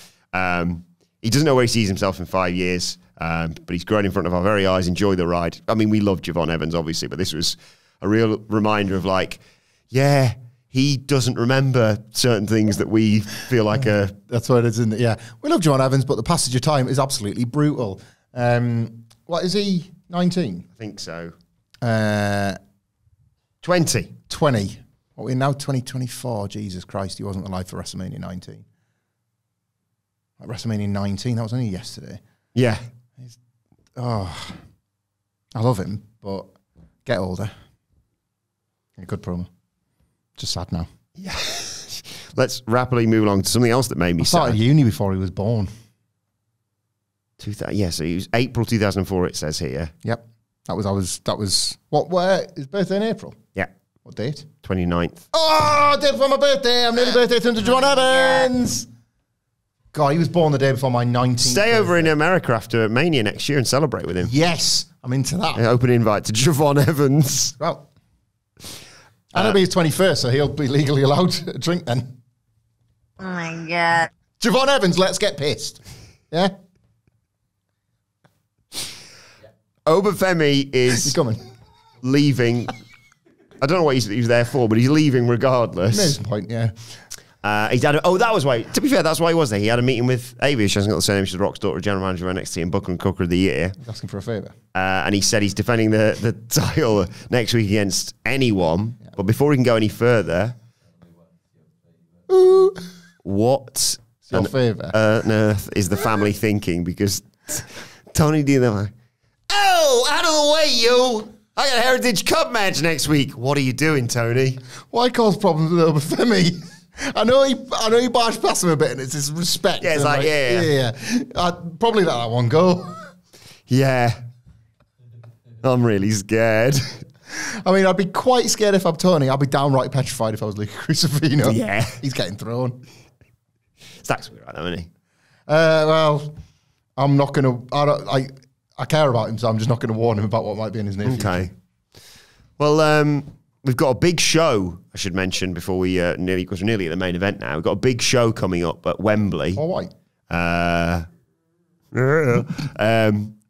He doesn't know where he sees himself in 5 years, but he's grown in front of our very eyes. Enjoy the ride. I mean, we love Siobhan Evans, obviously, but this was a real reminder of he doesn't remember certain things that we feel like That's what it is, isn't it? Yeah. We love Siobhan Evans, but the passage of time is absolutely brutal. What is he, 19? I think so. 20. What we're now 2024. Jesus Christ, he wasn't alive for WrestleMania 19. WrestleMania 19, that was only yesterday. Yeah. I love him, but get older. A good promo. Just sad now. Yeah. Let's rapidly move along to something else that made me sad. I started uni before he was born. So he was April 2004, it says here. Yep. That was where his birthday in April? Yeah. What date? 29th. Oh, day before my birthday. I'm nearly birthday to Siobhan Evans. God, he was born the day before my 19th. Stay over in America after Mania next year and celebrate with him. Yes, I'm into that. Open invite to Javon Evans. Well, and it'll be his 21st, so he'll be legally allowed to drink then. Oh my God. Javon Evans, let's get pissed. Yeah? Obafemi He's is coming. leaving. I don't know what he was there for, but he's leaving regardless. There's the point, yeah. He's had that was why. To be fair, that's why he was there. He had a meeting with Avi. She hasn't got the same name. She's Rock's daughter, general manager of NXT, and Booker and Cooker of the Year. Asking for a favour. And he said he's defending the title next week against anyone. Yeah. But before he can go any further, what your favour on earth is the family thinking? Because Tony D, they're like, oh, out of the way, you! I got a Heritage Cup match next week. What are you doing, Tony? Why cause problems with Obafemi? I know he barged past him a bit, and it's his respect. Yeah, it's like, yeah. I'd probably let that one go. Yeah. I'm really scared. I mean, I'd be quite scared if I'm Tony. I'd be downright petrified if I was Luke Crucifino. Yeah. He's getting thrown. Stack's will be right now, isn't he? Well, I'm not going to... I care about him, so I'm just not going to warn him about what might be in his near future. Okay. Well, we've got a big show, I should mention, before we because we're nearly at the main event now. We've got a big show coming up at Wembley. All right.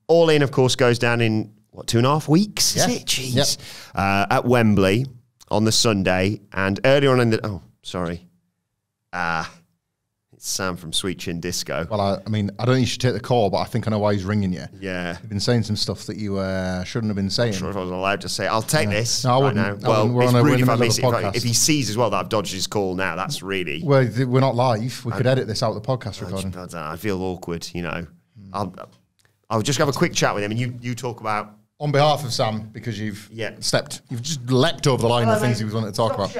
All In, of course, goes down in, 2.5 weeks? Yeah. Is it? Jeez. Yep. At Wembley on the Sunday. And earlier on in the... Oh, sorry. It's Sam from Sweet Chin Disco. Well, I mean, I don't think you should take the call, but I think I know why he's ringing you. Yeah. You've been saying some stuff that you shouldn't have been saying. I'm not sure if I was allowed to say. I'll take this. No, I right wouldn't. now. Well, We're it's on rude the if I middle miss of the it. podcast. If he sees as well that I've dodged his call now, that's really... Well, we're not live. We could edit this out of the podcast recording. I feel awkward, you know. I'll just have a quick chat with him, and you talk about... On behalf of Sam, because you've you've just leapt over the line of things he was wanting to talk about.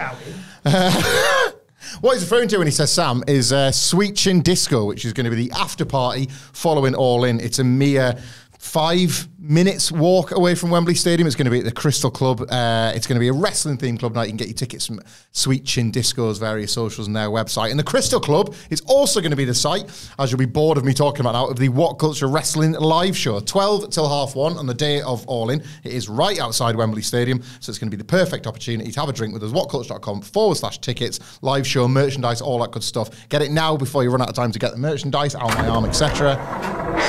What he's referring to when he says Sam is Sweet Chin Disco, which is going to be the after party following All In. It's a mere 5 minutes walk away from Wembley Stadium. It's going to be at the Crystal Club. It's going to be a wrestling themed club night. You can get your tickets from Sweet Chin Disco's various socials and their website. And the Crystal Club is also going to be the site, as you'll be bored of me talking about now, of the WhatCulture Wrestling live show. 12 till 1:30 on the day of All In. It is right outside Wembley Stadium, so it's going to be the perfect opportunity to have a drink with us. WhatCulture.com/tickets, live show, merchandise, all that good stuff. Get it now before you run out of time to get the merchandise, out my arm, etc. Happy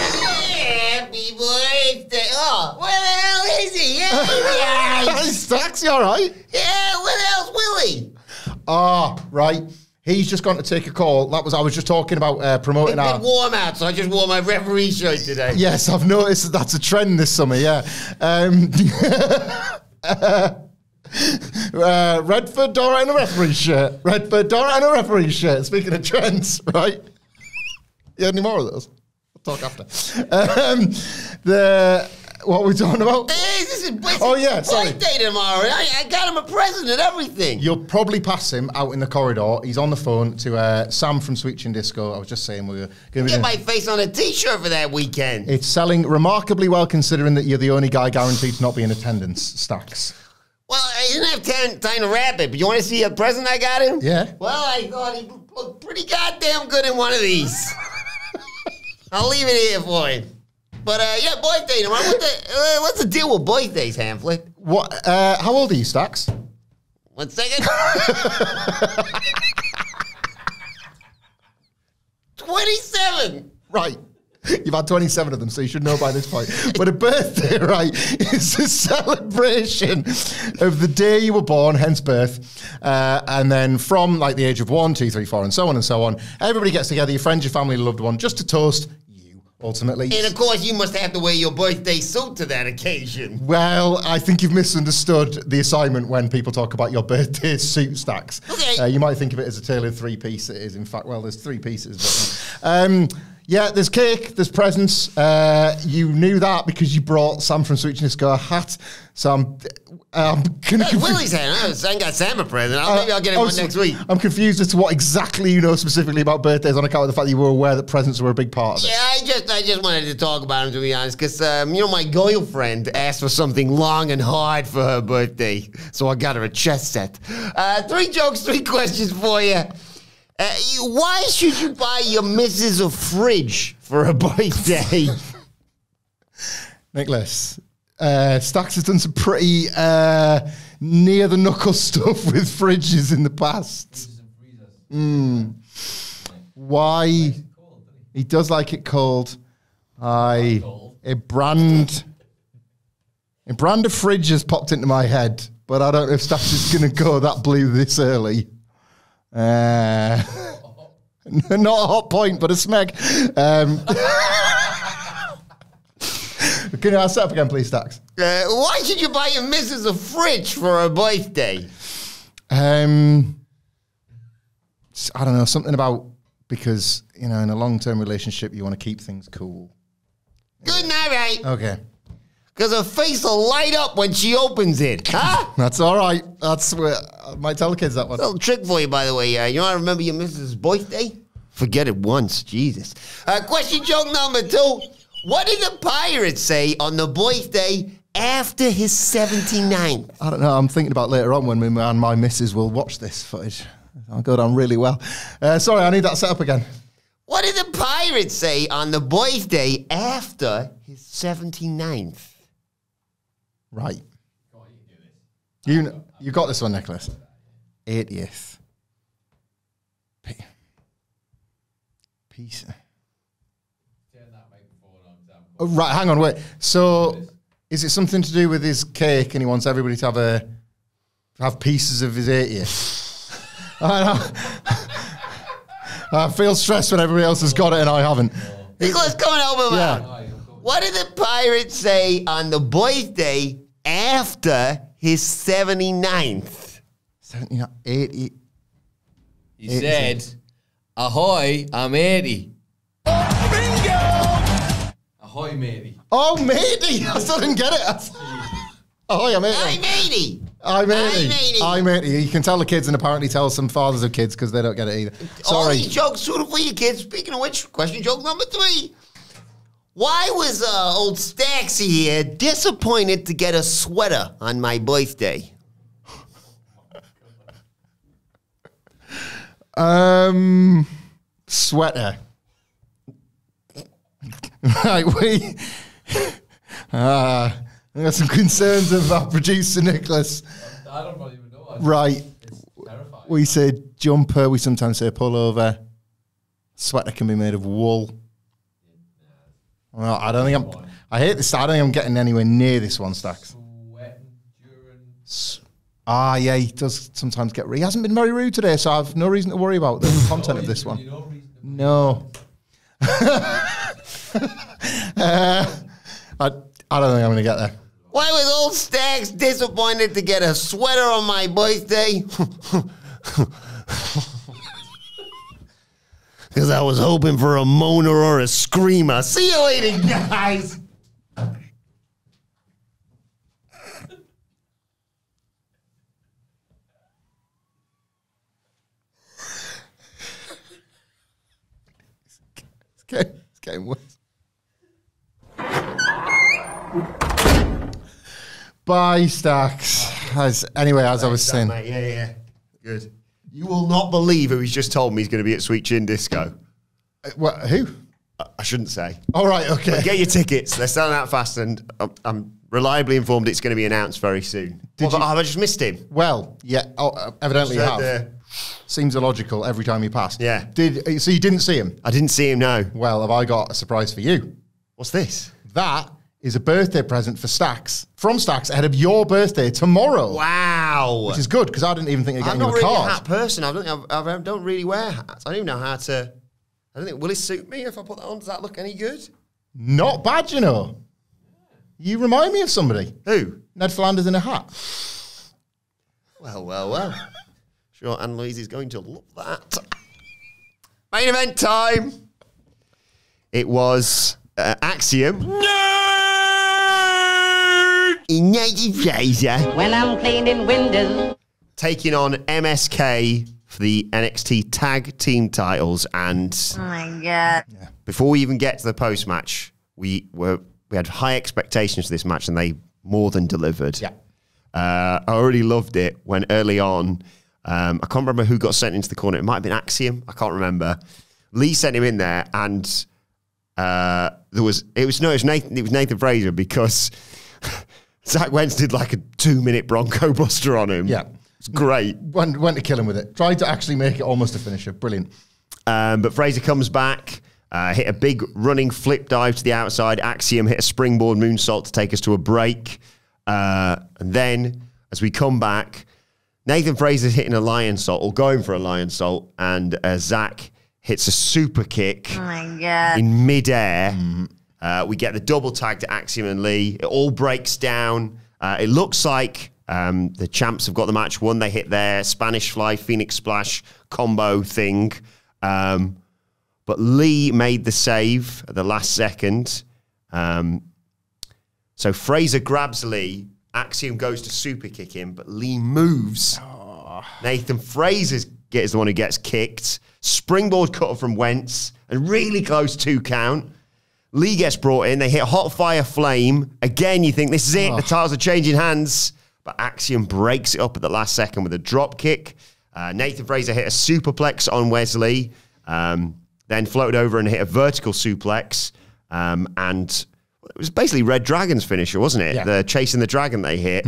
birthday. Oh, where the hell is he? Yeah, Stacks, you all right? Yeah, where the hell's Willie? Right. He's just gone to take a call. I was just talking about promoting It's been warm out, so I just wore my referee shirt today. Yes, I've noticed that's a trend this summer, yeah. Redford, Dora and a referee shirt. Redford, Dora and a referee shirt. Speaking of trends, right? You had any more of those? We'll talk after. What are we talking about? Hey, this is sorry. birthday tomorrow. I got him a present and everything. You'll probably pass him out in the corridor. He's on the phone to Sam from Sweet Chin Disco. I was just saying we were going to get my face on a T-shirt for that weekend. It's selling remarkably well, considering that you're the only guy guaranteed to not be in attendance. Stacks. Well, I didn't have time to wrap it, but you want to see a present I got him? Yeah. Well, I thought he looked pretty goddamn good in one of these. I'll leave it here for him. But birthday tomorrow. What's the deal with birthdays, Hamflett? What? How old are you, Stacks? 1 second. 27. Right. You've had 27 of them, so you should know by this point. But a birthday, right, is a celebration of the day you were born, hence birth. And then from like the age of 1, 2, 3, 4, and so on, everybody gets together, your friends, your family, your loved one, just to toast you, ultimately. And of course, you must have to wear your birthday suit to that occasion. Well, I think you've misunderstood the assignment when people talk about your birthday suit, Stacks. Okay. You might think of it as a tailored 3-piece. It is, in fact, well, there's 3 pieces. But, yeah, there's cake, there's presents. You knew that because you brought Sam from Sweet Chin Disco a hat. So I'm That's Willie's hat. I ain't got Sam a present. Maybe I'll get him one next week. I'm confused as to what exactly you know specifically about birthdays on account of the fact that you were aware that presents were a big part of it. Yeah, I just wanted to talk about him, to be honest, because, my girlfriend asked for something long and hard for her birthday, so I got her a chess set. 3 jokes, 3 questions for you. Why should you buy your missus a fridge for a birthday? Nicholas, Stax has done some pretty near the knuckle stuff with fridges in the past. Why? He does like it cold. A brand of fridge has popped into my head, but I don't know if Stax is going to go that blue this early. Not a hot point, but a smeg. Can you ask that up again, please, Stax? Why should you buy your missus a fridge for her birthday? I don't know, something about, because, you know, in a long-term relationship, you want to keep things cool. Good night, mate. Okay. Because her face will light up when she opens it. Huh? That's all right. That's what I might tell the kids that one. Little trick for you, by the way. You want to remember your missus' birthday? Forget it once. Jesus. Question joke number 2. What did the pirate say on the birthday after his 79th? I don't know. I'm thinking about later on when me and my missus will watch this footage. I'll go down really well. Sorry, I need that set up again. What did the pirate say on the birthday after his 79th? Right. You got this one, Nicholas. 80th. Peace. Oh, right, hang on, wait. So, is it something to do with his cake and he wants everybody to have pieces of his 80th? I feel stressed when everybody else has got it and I haven't. Nicholas, coming over, man. Yeah. What did the pirate say on the birthday after his 79th? 79, 80. He said, "Ahoy, I'm 80. Bingo! Ahoy, matey." Oh, matey! I still didn't get it. Oh, I'm 80. I'm 80. I'm 80. 80. I'm 80. You can tell the kids and apparently tell some fathers of kids because they don't get it either. All Sorry. these jokes suitable for you kids. Speaking of which, question joke number 3. Why was old Staxy here disappointed to get a sweater on my birthday? Sweater. Right, I got some concerns about producer Nicholas. I don't even know. Right. It's terrifying. We say jumper, we sometimes say pullover. Sweater can be made of wool. Well, I don't think I hate this. I don't think I'm getting anywhere near this one, Stax. Yeah, he does sometimes get rude. He hasn't been very rude today, so I've no reason to worry about the content of this one. No. I don't think I'm going to get there. Why was old Stax disappointed to get a sweater on my birthday? Because I was hoping for a moaner or a screamer. See you later, guys. It's getting worse. Bye, Stax. Anyway, as I was saying. Mate. Yeah. Good. You will not believe who he's just told me he's going to be at Sweet Chin Disco. What, who? I shouldn't say. All right, okay. But get your tickets. They're selling out fast, and I'm reliably informed it's going to be announced very soon. Have I just missed him? Well, yeah. Evidently you have. Seems illogical every time you pass. Yeah. So you didn't see him? I didn't see him, no. Well, have I got a surprise for you? What's this? That is a birthday present for Stax, from Stax, ahead of your birthday tomorrow. Wow. Which is good, because I didn't even think of getting you a I'm not really card. a hat person. I don't really wear hats. I don't even know how to... I don't think... Will it suit me if I put that on? Does that look any good? Not bad, you know. You remind me of somebody. Who? Ned Flanders in a hat. Well. Sure, Anne-Louise is going to love that. Main event time. It was Axiom. When I'm cleaning windows. Taking on MSK for the NXT tag team titles. And Oh my God. before we even get to the post-match, we had high expectations for this match, and they more than delivered. Yeah. I already loved it when early on I can't remember who got sent into the corner. It might have been Axiom. I can't remember. Lee sent him in there, and it was Nathan Fraser, because Zach Wentz did like a 2-minute Bronco Buster on him. Yeah. It's great. Went to kill him with it. Tried to actually make it almost a finisher. Brilliant. But Fraser comes back, hit a big running flip dive to the outside. Axiom hit a springboard moonsault to take us to a break. And then, as we come back, Nathan Fraser's hitting a lion salt, or going for a lion salt, and Zach hits a super kick in midair. We get the double tag to Axiom and Lee. It all breaks down. It looks like the champs have got the match won. They hit their Spanish Fly, Phoenix Splash combo thing. But Lee made the save at the last second. So Fraser grabs Lee. Axiom goes to super kick him, but Lee moves. Nathan Fraser is the one who gets kicked. Springboard cutter from Wentz, and really close 2 count. Lee gets brought in. They hit Hot Fire Flame. Again, you think this is it. The titles are changing hands. But Axiom breaks it up at the last second with a drop kick. Nathan Fraser hit a superplex on Wesley. Then floated over and hit a vertical suplex. And it was basically Red Dragon's finisher, wasn't it? Yeah. The Chasing the Dragon they hit.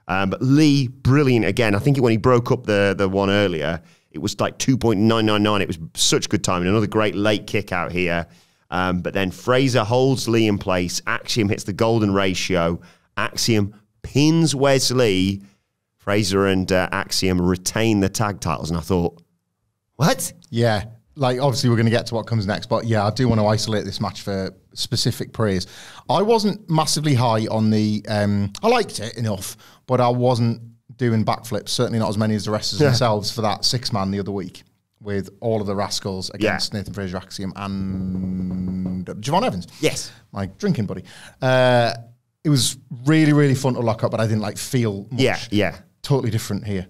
But Lee, brilliant again. I think when he broke up the one earlier, it was like 2.999. It was such good timing. Another great late kick out here. But then Fraser holds Lee in place. Axiom hits the golden ratio. Axiom pins Wesley. Fraser and Axiom retain the tag titles. And I thought, what? Yeah. Like, obviously, we're going to get to what comes next. But yeah, I do want to isolate this match for specific praise. I wasn't massively high on the... I liked it enough, but I wasn't doing backflips. Certainly not as many as the wrestlers themselves for that 6-man the other week with all of the Rascals against Nathan Fraser, Axiom, and Javon Evans. Yes. My drinking buddy. It was really, really fun to lock up, but I didn't feel much. Yeah. Totally different here.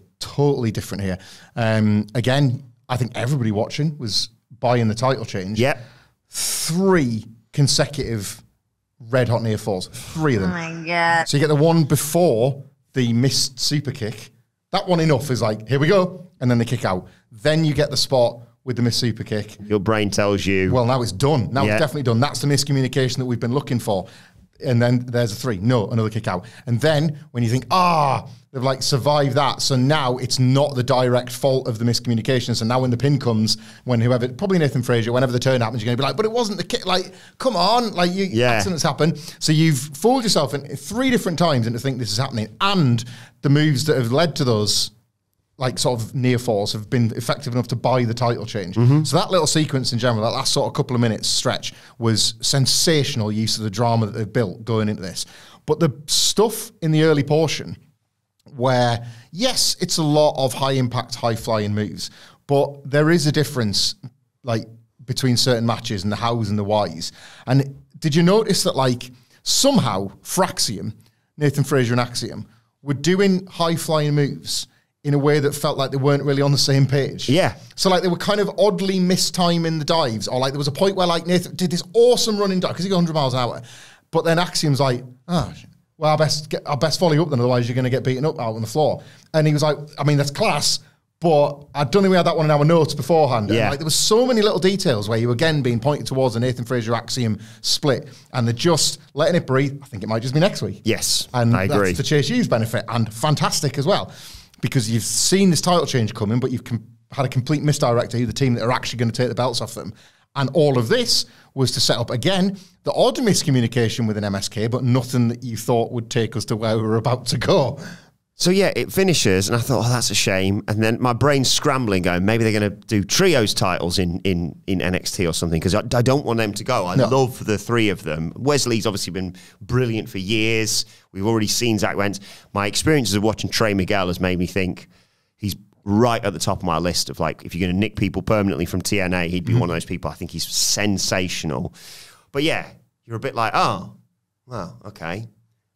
Again, I think everybody watching was buying the title change. Yep. 3 consecutive red hot near falls. 3 of them. Oh my God. So you get the one before the missed super kick. That one enough is like, here we go. And then they kick out. Then you get the spot with the missed super kick. Your brain tells you. Well, now it's done. Now it's definitely done. That's the miscommunication that we've been looking for. And then there's a 3. No, another kick out. And then when you think, they've survived that. So now it's not the direct fault of the miscommunication. So now when the pin comes, probably Nathan Fraser, whenever the turn happens, you're going to be like, but it wasn't the kick. Come on. Accidents happen. So you've fooled yourself 3 different times into think this is happening. And the moves that have led to those sort of near falls have been effective enough to buy the title change. So that little sequence in general, that last sort of couple of minutes stretch, was sensational use of the drama that they've built going into this. But the stuff in the early portion where, yes, it's a lot of high impact, high flying moves, but there is a difference between certain matches and the hows and the whys. And did you notice that somehow Fraxium, Nathan Fraser and Axiom, were doing high flying moves in a way that felt like they weren't really on the same page? Yeah. So they were kind of oddly mistiming the dives, or there was a point where Nathan did this awesome running dive because he got 100 miles an hour, but then Axiom's well, I best follow you up then, otherwise you're going to get beaten up out on the floor. And he was like, I mean, that's class, but I don't think we had that one in our notes beforehand. Yeah. And there was so many little details where you again being pointed towards the Nathan Fraser Axiom split, and they're just letting it breathe. I think it might just be next week. Yes, and I agree. That's to Chase U's benefit, and fantastic as well, because you've seen this title change coming, but you've had a complete misdirect to the team that are actually going to take the belts off them. And all of this was to set up, again, the odd miscommunication with an MSK, but nothing that you thought would take us to where we were about to go. So yeah, it finishes, and I thought, that's a shame. And then my brain's scrambling, going, maybe they're going to do trios titles in NXT or something, because I don't want them to go. I love the 3 of them. Wesley's obviously been brilliant for years. We've already seen Zach Wentz. My experiences of watching Trey Miguel has made me think he's right at the top of my list of if you're going to nick people permanently from TNA, he'd be one of those people. I think he's sensational. But yeah, you're a bit like, oh, well, okay.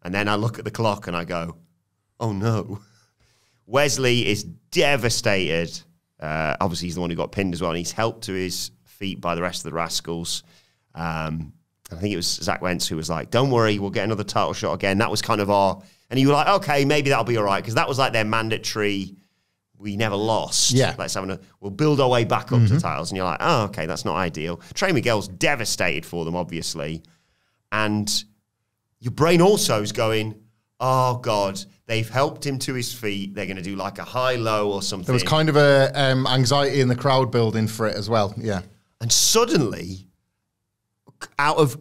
And then I look at the clock and I go, oh no. Wesley is devastated. Obviously, he's the one who got pinned as well, and he's helped to his feet by the rest of the Rascals. I think it was Zach Wentz who was like, don't worry, we'll get another title shot again. That was kind of and you were like, okay, maybe that'll be all right, because that was their mandatory we never lost. Yeah. We'll build our way back up to titles. And you're like, oh, okay, that's not ideal. Trey Miguel's devastated for them, obviously. And your brain also is going, oh, God, they've helped him to his feet. They're going to do like a high-low or something. There was kind of a anxiety in the crowd building for it as well, yeah. And suddenly, out of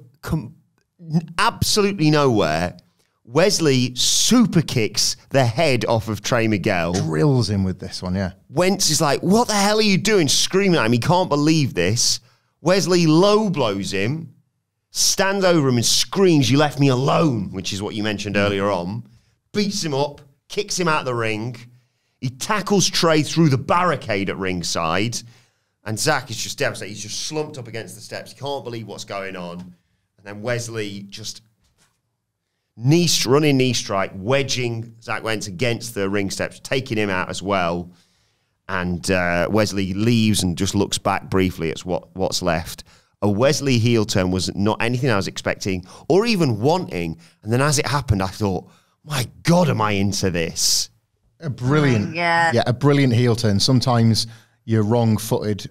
absolutely nowhere, Wesley super kicks the head off of Trey Miguel. Drills him with this one, yeah. Wentz is like, what the hell are you doing? Screaming at him. He can't believe this. Wesley low blows him, stands over him and screams, you left me alone, which is what you mentioned earlier on. Beats him up, kicks him out of the ring. He tackles Trey through the barricade at ringside. And Zach is just devastated. He's just slumped up against the steps. He can't believe what's going on. And then Wesley just running knee strike, wedging Zach Wentz against the ring steps, taking him out as well. And Wesley leaves and just looks back briefly at what's left. A Wesley heel turn was not anything I was expecting or even wanting. And then as it happened, I thought, my God, am I into this? A brilliant, a brilliant heel turn. Sometimes you're wrong-footed.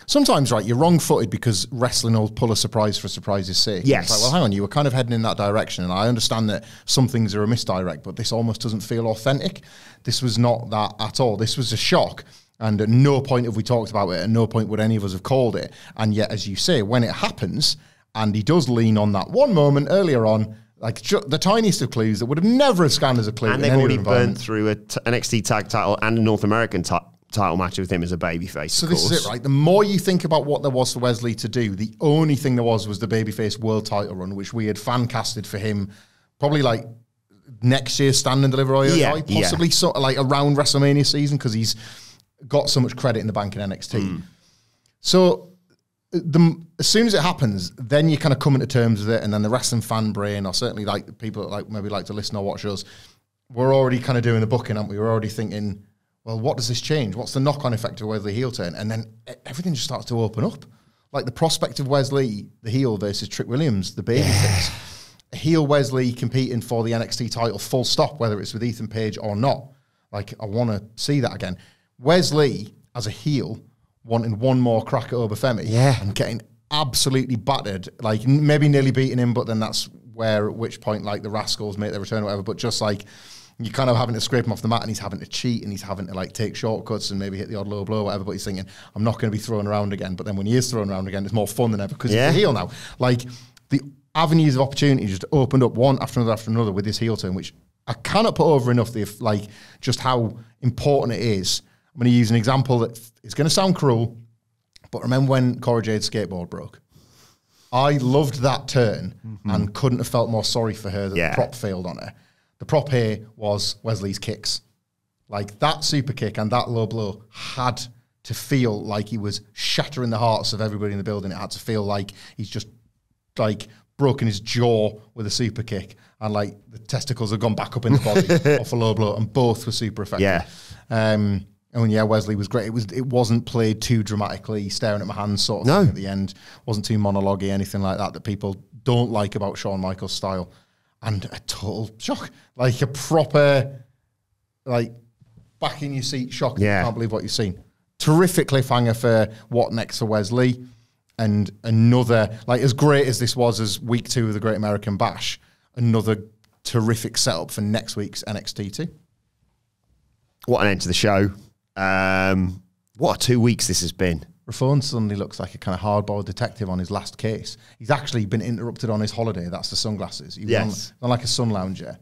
Sometimes, right, you're wrong-footed because wrestling will pull a surprise for surprise's sake. Yes. It's like, well, hang on, you were kind of heading in that direction, and I understand that some things are a misdirect, but this almost doesn't feel authentic. This was not that at all. This was a shock, and at no point have we talked about it, at no point would any of us have called it. And yet, as you say, when it happens, and he does lean on that one moment earlier on, like the tiniest of clues that would have never scanned as a clue. And they've already burnt through a NXT tag title and a North American title match with him as a babyface. So this is it, right? The more you think about what there was for Wesley to do, the only thing there was the babyface world title run, which we had fan casted for him, probably like next year's Stand and Deliver possibly sort of like around WrestleMania season, because he's got so much credit in the bank in NXT. So as soon as it happens, then you kind of come into terms with it, and then the wrestling fan brain, or certainly like people that like maybe like to listen or watch us, we're already kind of doing the booking, aren't we? We're already thinking, well, what does this change? What's the knock-on effect of Wesley heel turn? And then everything just starts to open up. Like the prospect of Wesley, the heel, versus Trick Williams, the babyface. Heel Wesley competing for the NXT title, full stop, whether it's with Ethan Page or not. Like, I want to see that again. Wesley, as a heel, wanting one more crack at Obafemi and getting absolutely battered, like maybe nearly beating him, but then that's at which point, like, the Rascals make their return or whatever, but just like, you're kind of having to scrape him off the mat, and he's having to cheat, and he's having to like take shortcuts and maybe hit the odd low blow or whatever, but he's thinking, I'm not going to be thrown around again. But then when he is thrown around again, it's more fun than ever because he's a heel now. Like, the avenues of opportunity just opened up one after another with this heel turn, which I cannot put over enough, just how important it is. I'm going to use an example that is going to sound cruel, but remember when Cora Jade's skateboard broke? I loved that turn and couldn't have felt more sorry for her that the prop failed on her. The prop here was Wesley's kicks. Like, that super kick and that low blow had to feel like he was shattering the hearts of everybody in the building. It had to feel like he's just, like, broken his jaw with a super kick, and, like, the testicles have gone back up in the body off a low blow, and both were super effective. And Wesley was great. It wasn't played too dramatically, staring at my hands sort of thing at the end. Wasn't too monologue-y, anything like that people don't like about Shawn Michaels' style. And a total shock, like a proper, like, back in your seat shock. Yeah. You can't believe what you've seen. Terrific cliffhanger for what next for Wesley. And another, like, as great as this was as week 2 of the Great American Bash, another terrific setup for next week's NXT 2. What an end to the show. What 2 weeks this has been. Raffone suddenly looks like a kind of hardboiled detective on his last case. He's actually been interrupted on his holiday. That's the sunglasses. He was on like a sun lounger,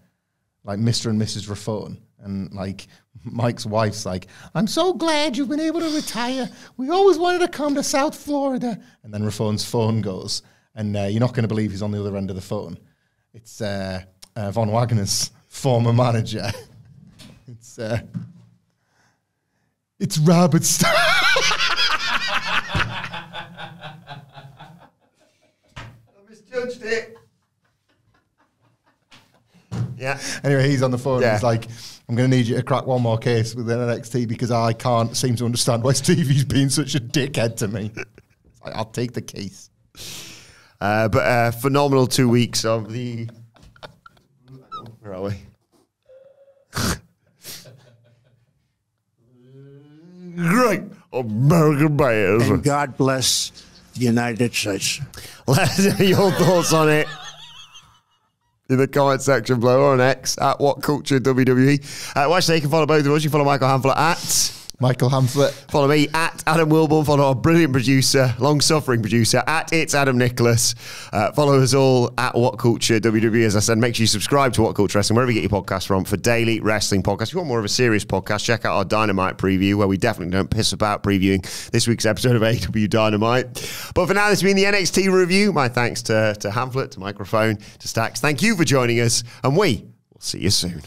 like Mr. and Mrs. Raffone. And like Mike's wife's like, I'm so glad you've been able to retire. We always wanted to come to South Florida. And then Raffone's phone goes, and you're not going to believe he's on the other end of the phone. It's Von Wagner's former manager. It's Robert Stein. Misjudged it. Yeah. Anyway, he's on the phone. He's like, I'm going to need you to crack one more case with NXT because I can't seem to understand why Stevie's being such a dickhead to me. Like, I'll take the case. But phenomenal 2 weeks of the... Where are we? great American bears. And God bless the United States. Let's hear your thoughts on it in the comment section below or on X at WhatCulture WWE. Watch, you can follow both of us. You follow Michael Hamflett at Michael Hamflett. Follow me at Adam Wilbourn. Follow our brilliant producer, long-suffering producer, at It's Adam Nicholas. Follow us all at WhatCulture WWE. As I said, make sure you subscribe to WhatCulture Wrestling, wherever you get your podcasts from, for daily wrestling podcasts. If you want more of a serious podcast, check out our Dynamite preview, where we definitely don't piss about previewing this week's episode of AW Dynamite. But for now, this has been the NXT review. My thanks to Hamflett, to Microphone, to Stacks. Thank you for joining us, and we will see you soon.